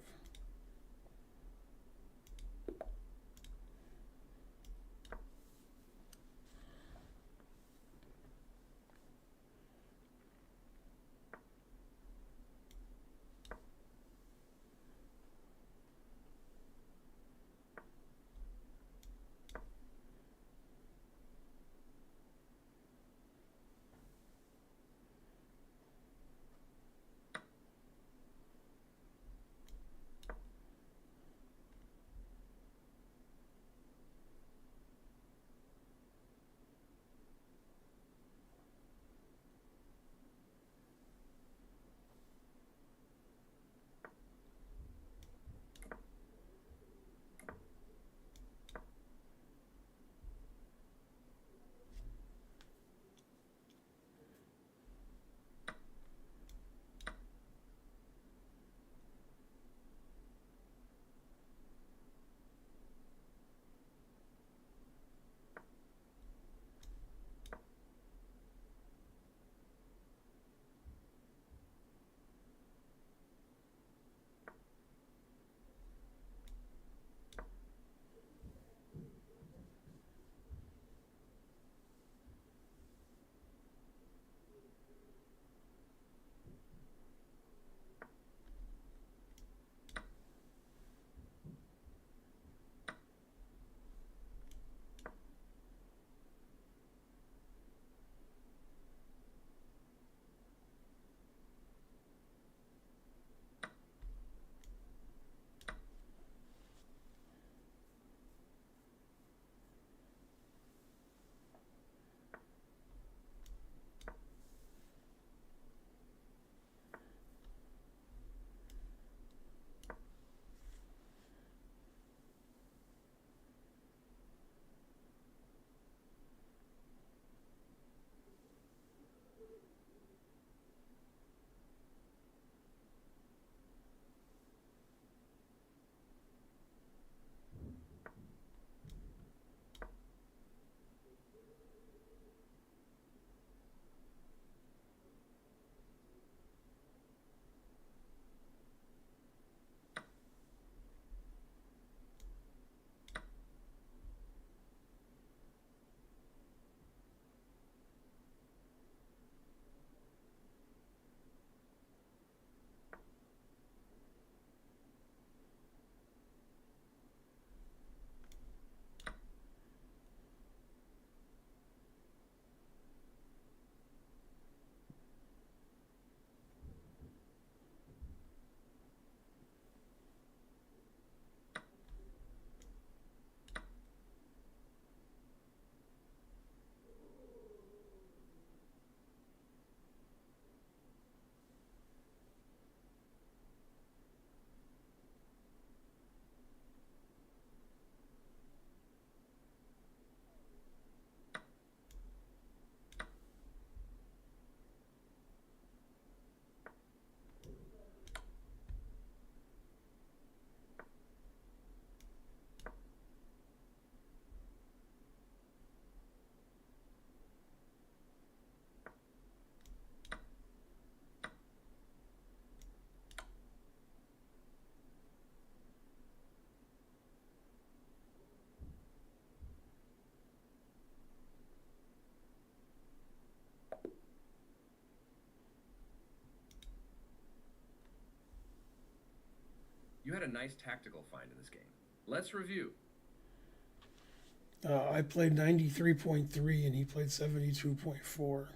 [SPEAKER 2] a nice tactical find in this game. Let's review.
[SPEAKER 1] I played 93.3 and he played 72.4.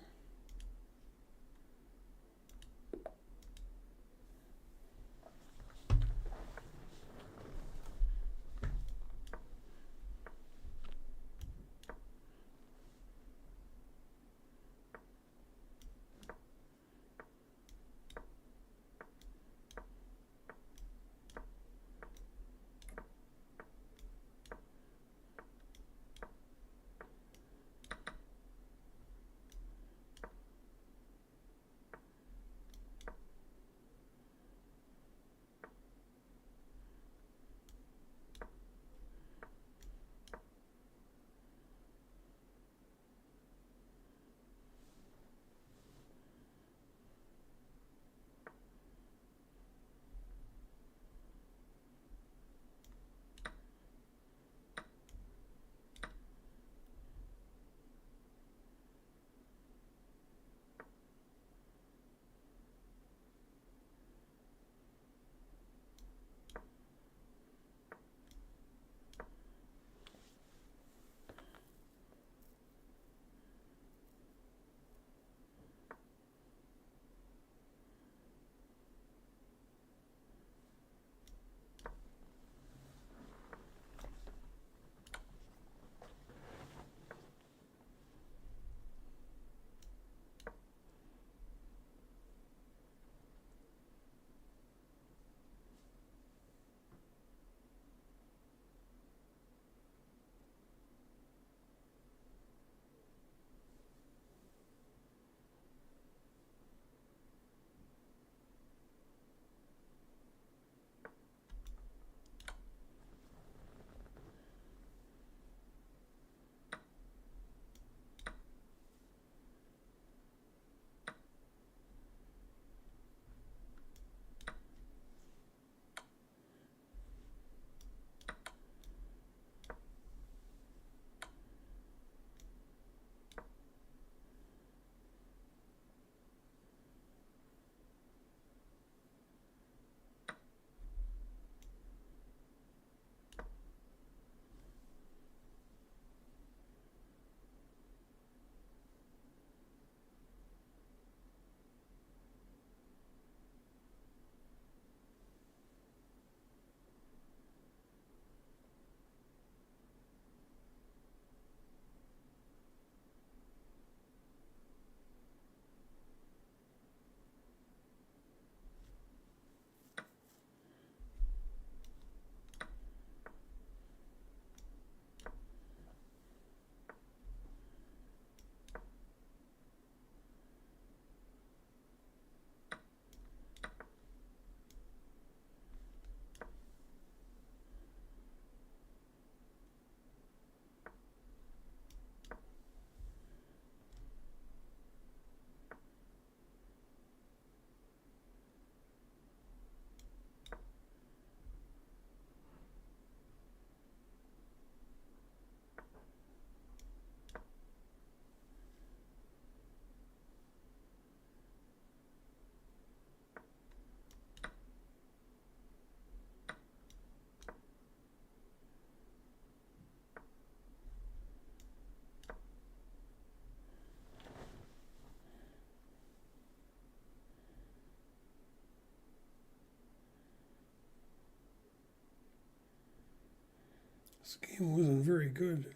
[SPEAKER 1] This game wasn't very good.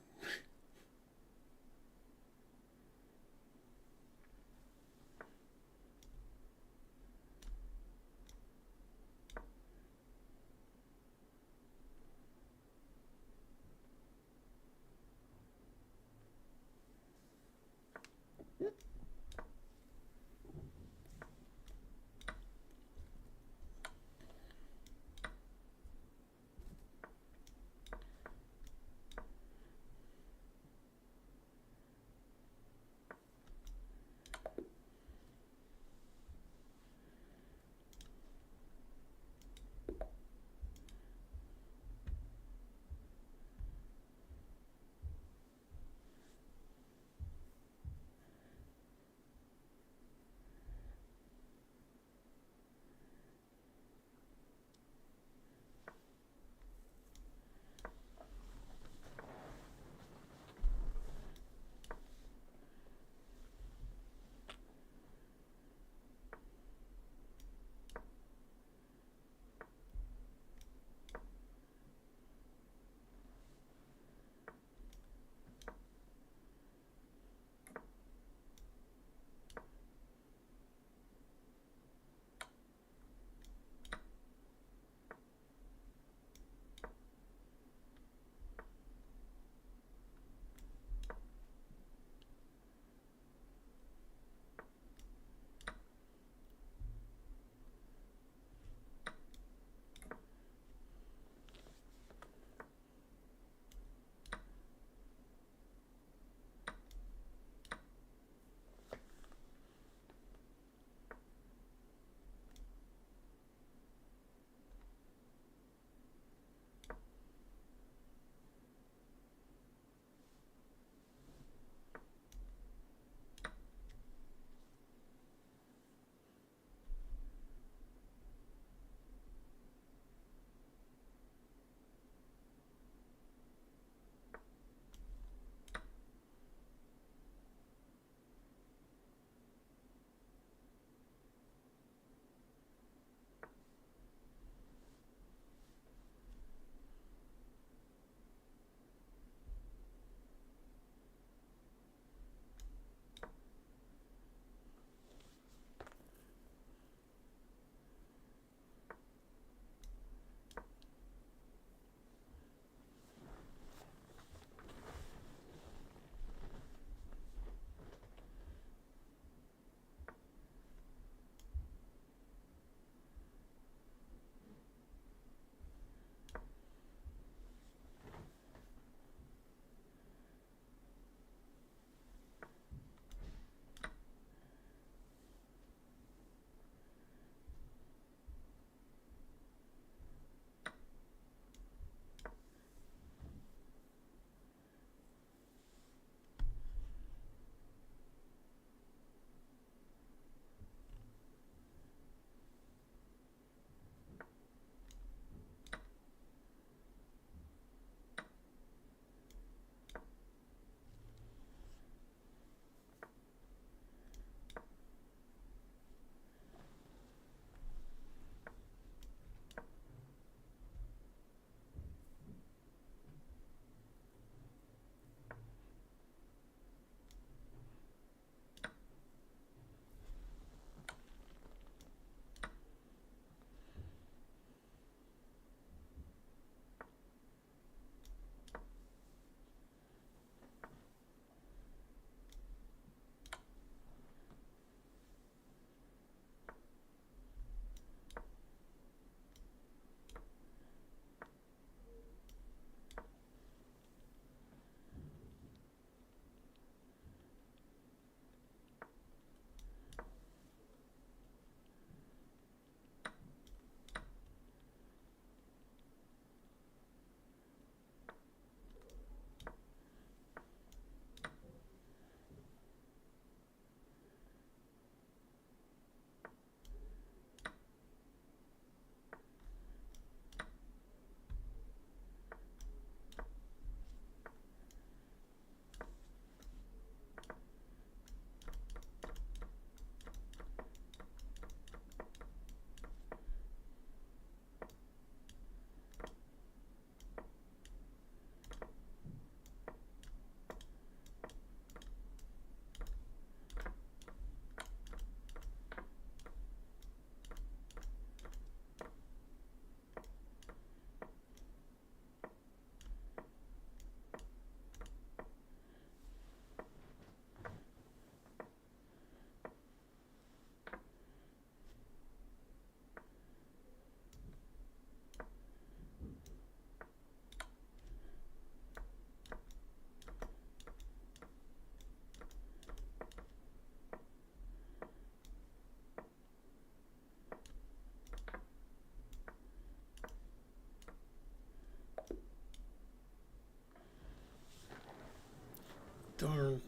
[SPEAKER 1] Darn.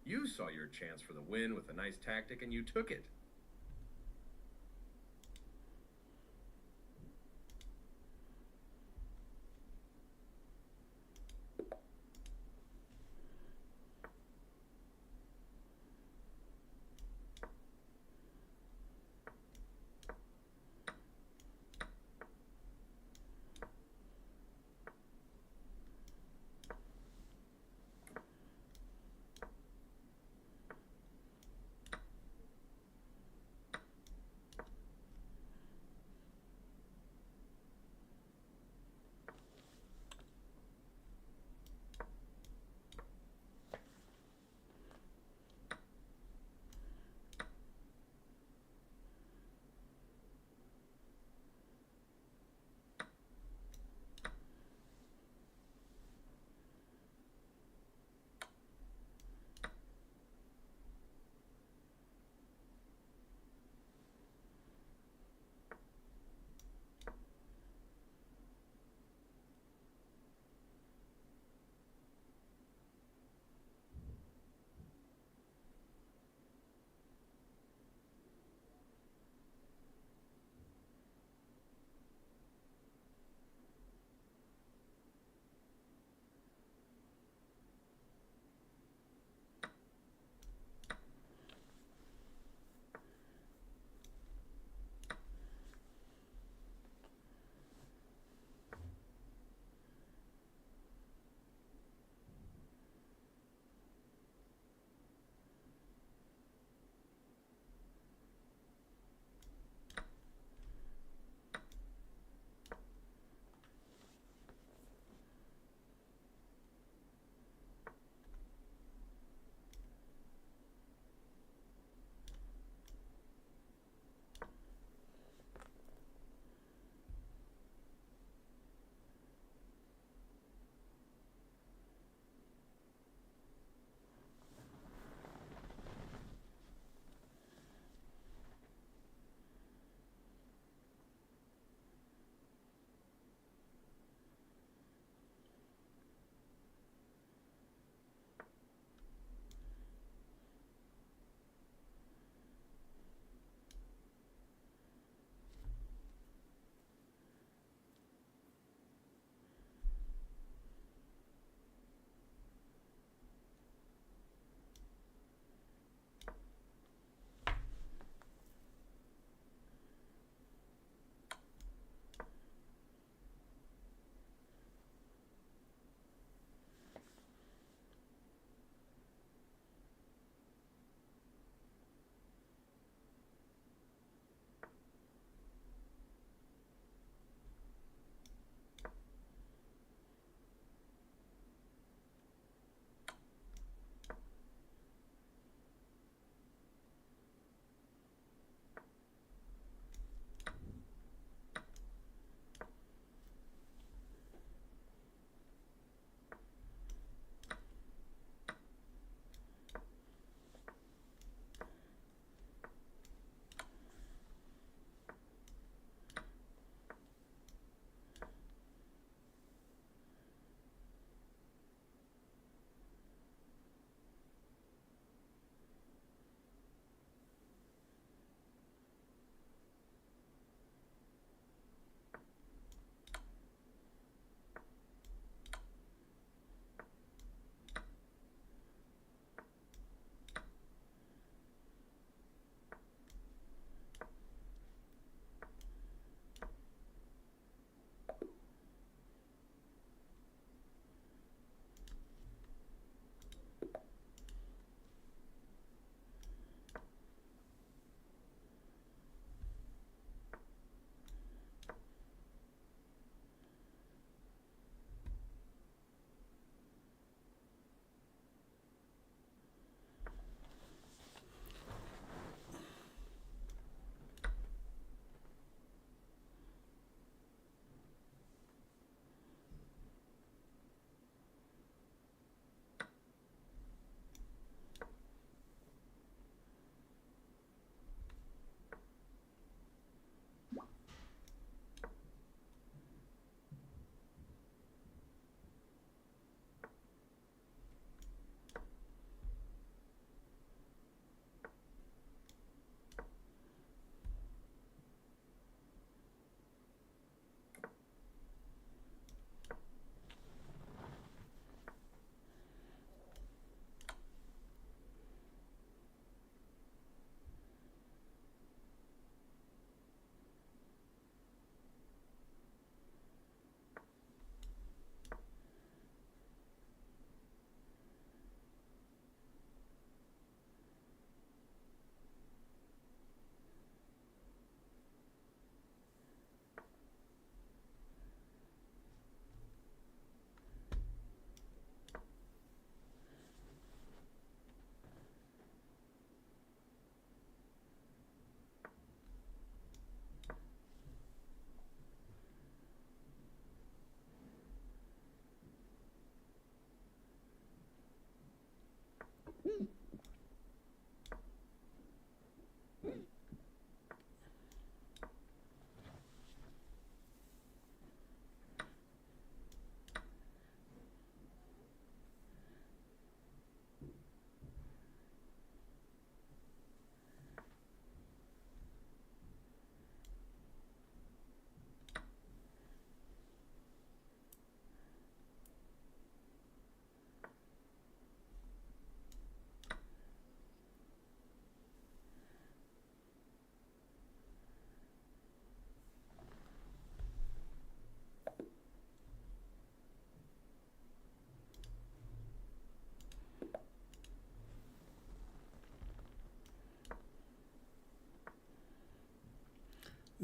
[SPEAKER 2] You saw your chance for the win with a nice tactic and you took it.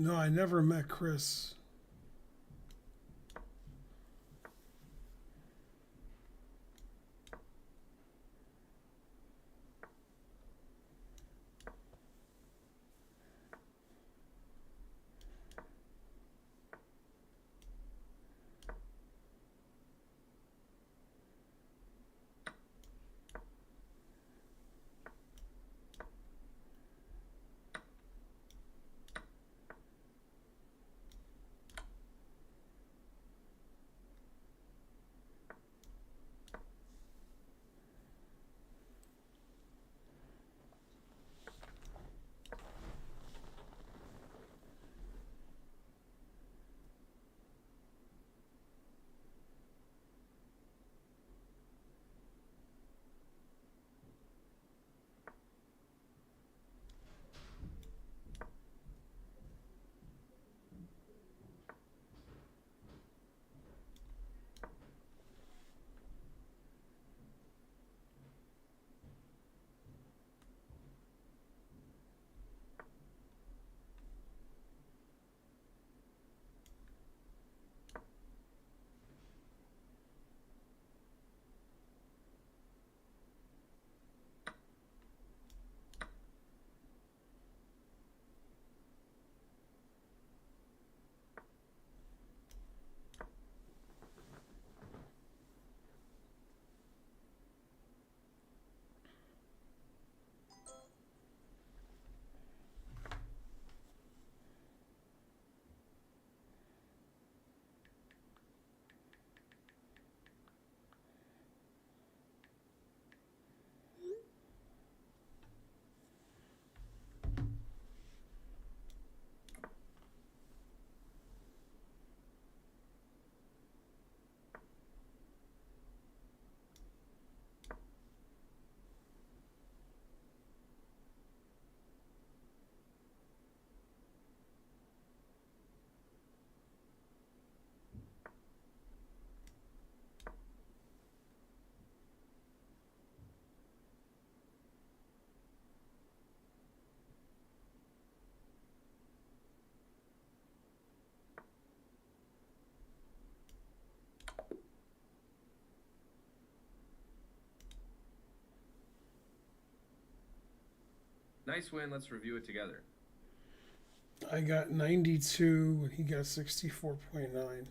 [SPEAKER 1] No, I never met Chris.
[SPEAKER 2] Nice win. Let's review it together.
[SPEAKER 1] I got 92 and he got 64.9.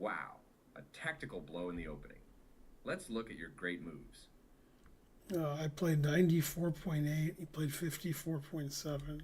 [SPEAKER 2] Wow, a tactical blow in the opening. Let's look at your great moves.
[SPEAKER 1] I played 94.8. He played 54.7.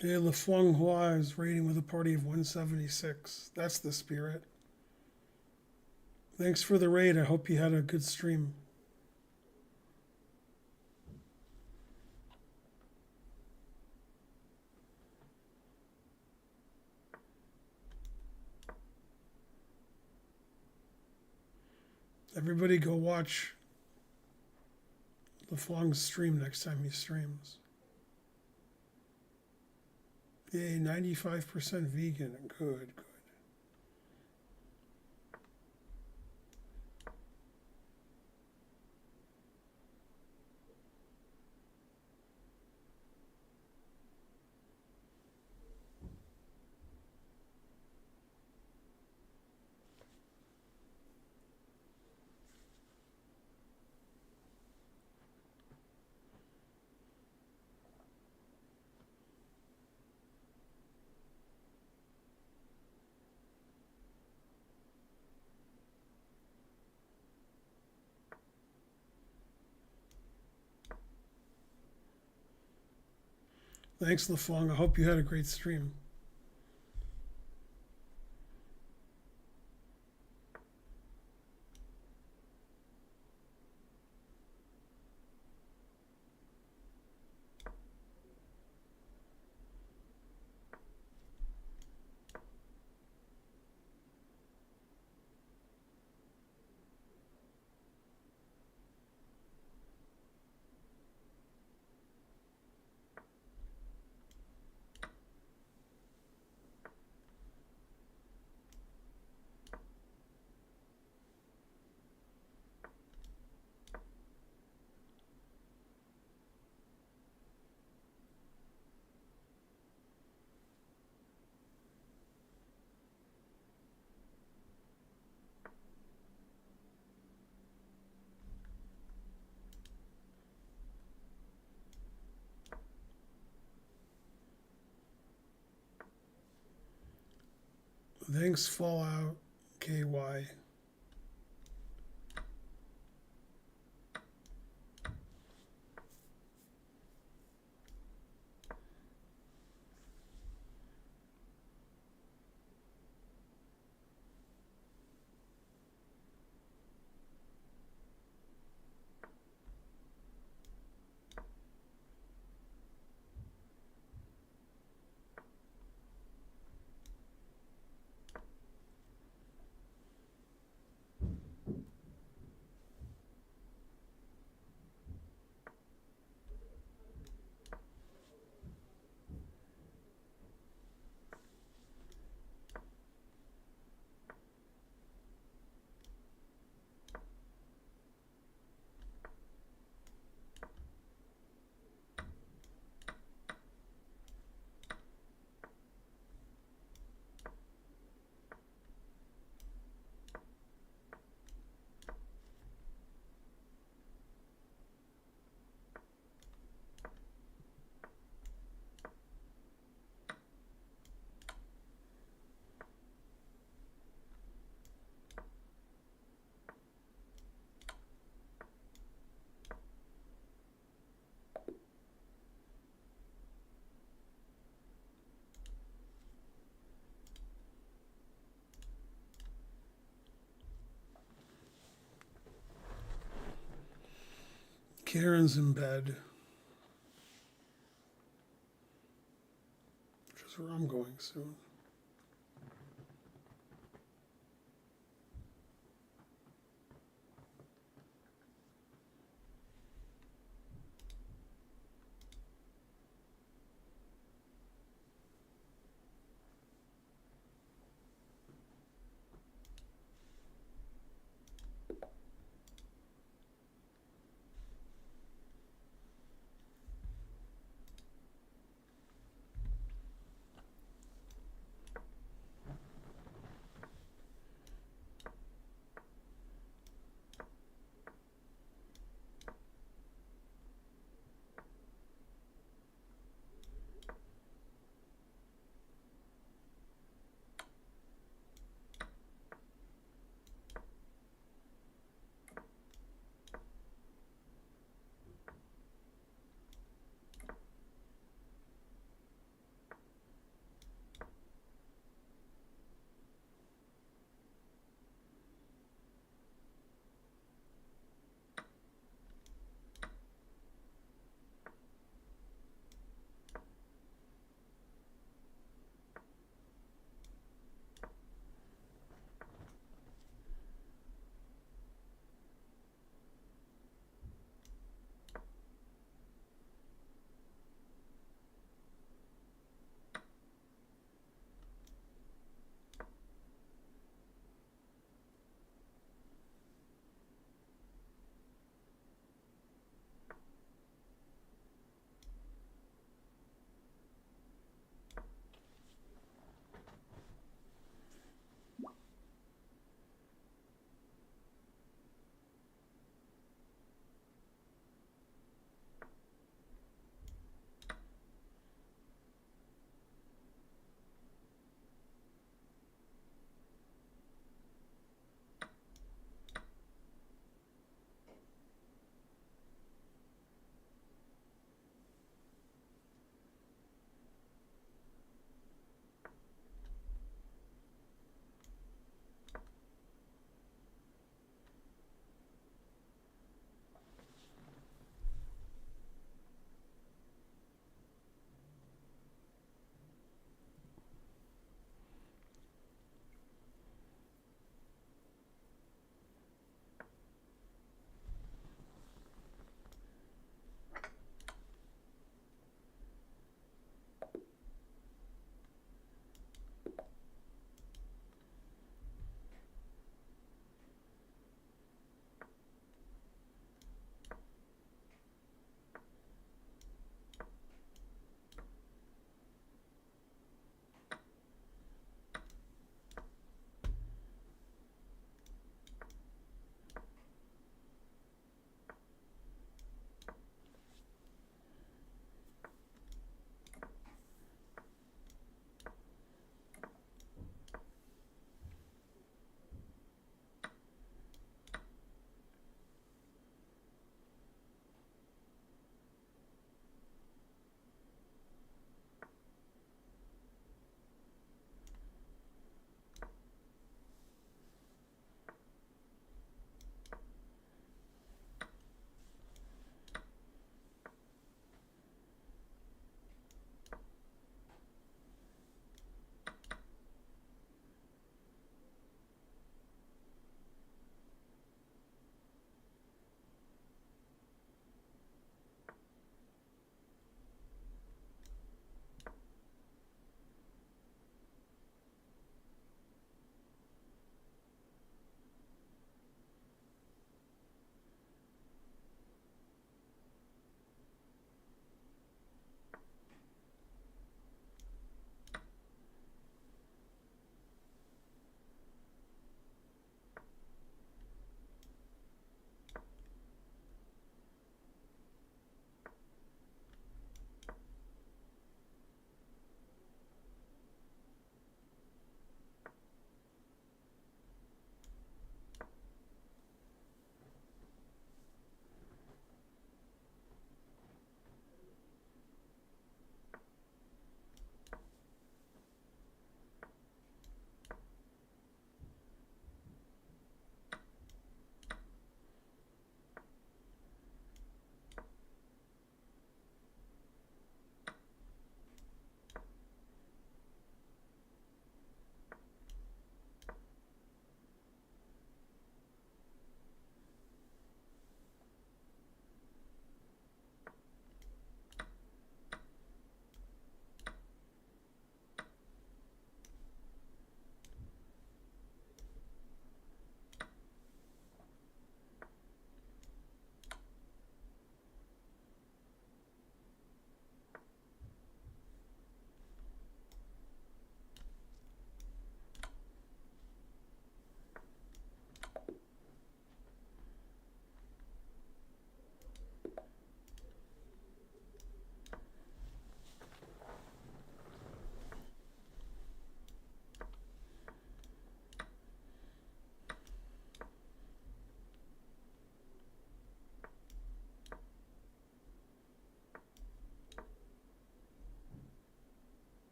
[SPEAKER 1] Okay, LeFlung Hua is rating with a party of 176. That's the spirit. Thanks for the raid. I hope you had a good stream. Everybody go watch LeFlung's stream next time he streams. Yay, 95% vegan. Good, good. Thanks, LeFlung. I hope you had a great stream. Thanks, Fallout KY. Karen's in bed, which is where I'm going soon.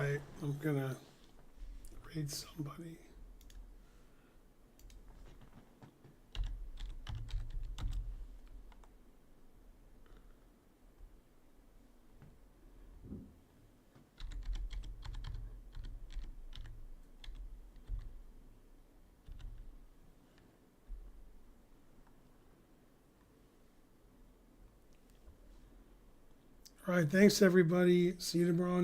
[SPEAKER 1] right, I'm gonna raid somebody. All right, thanks everybody. See you tomorrow night.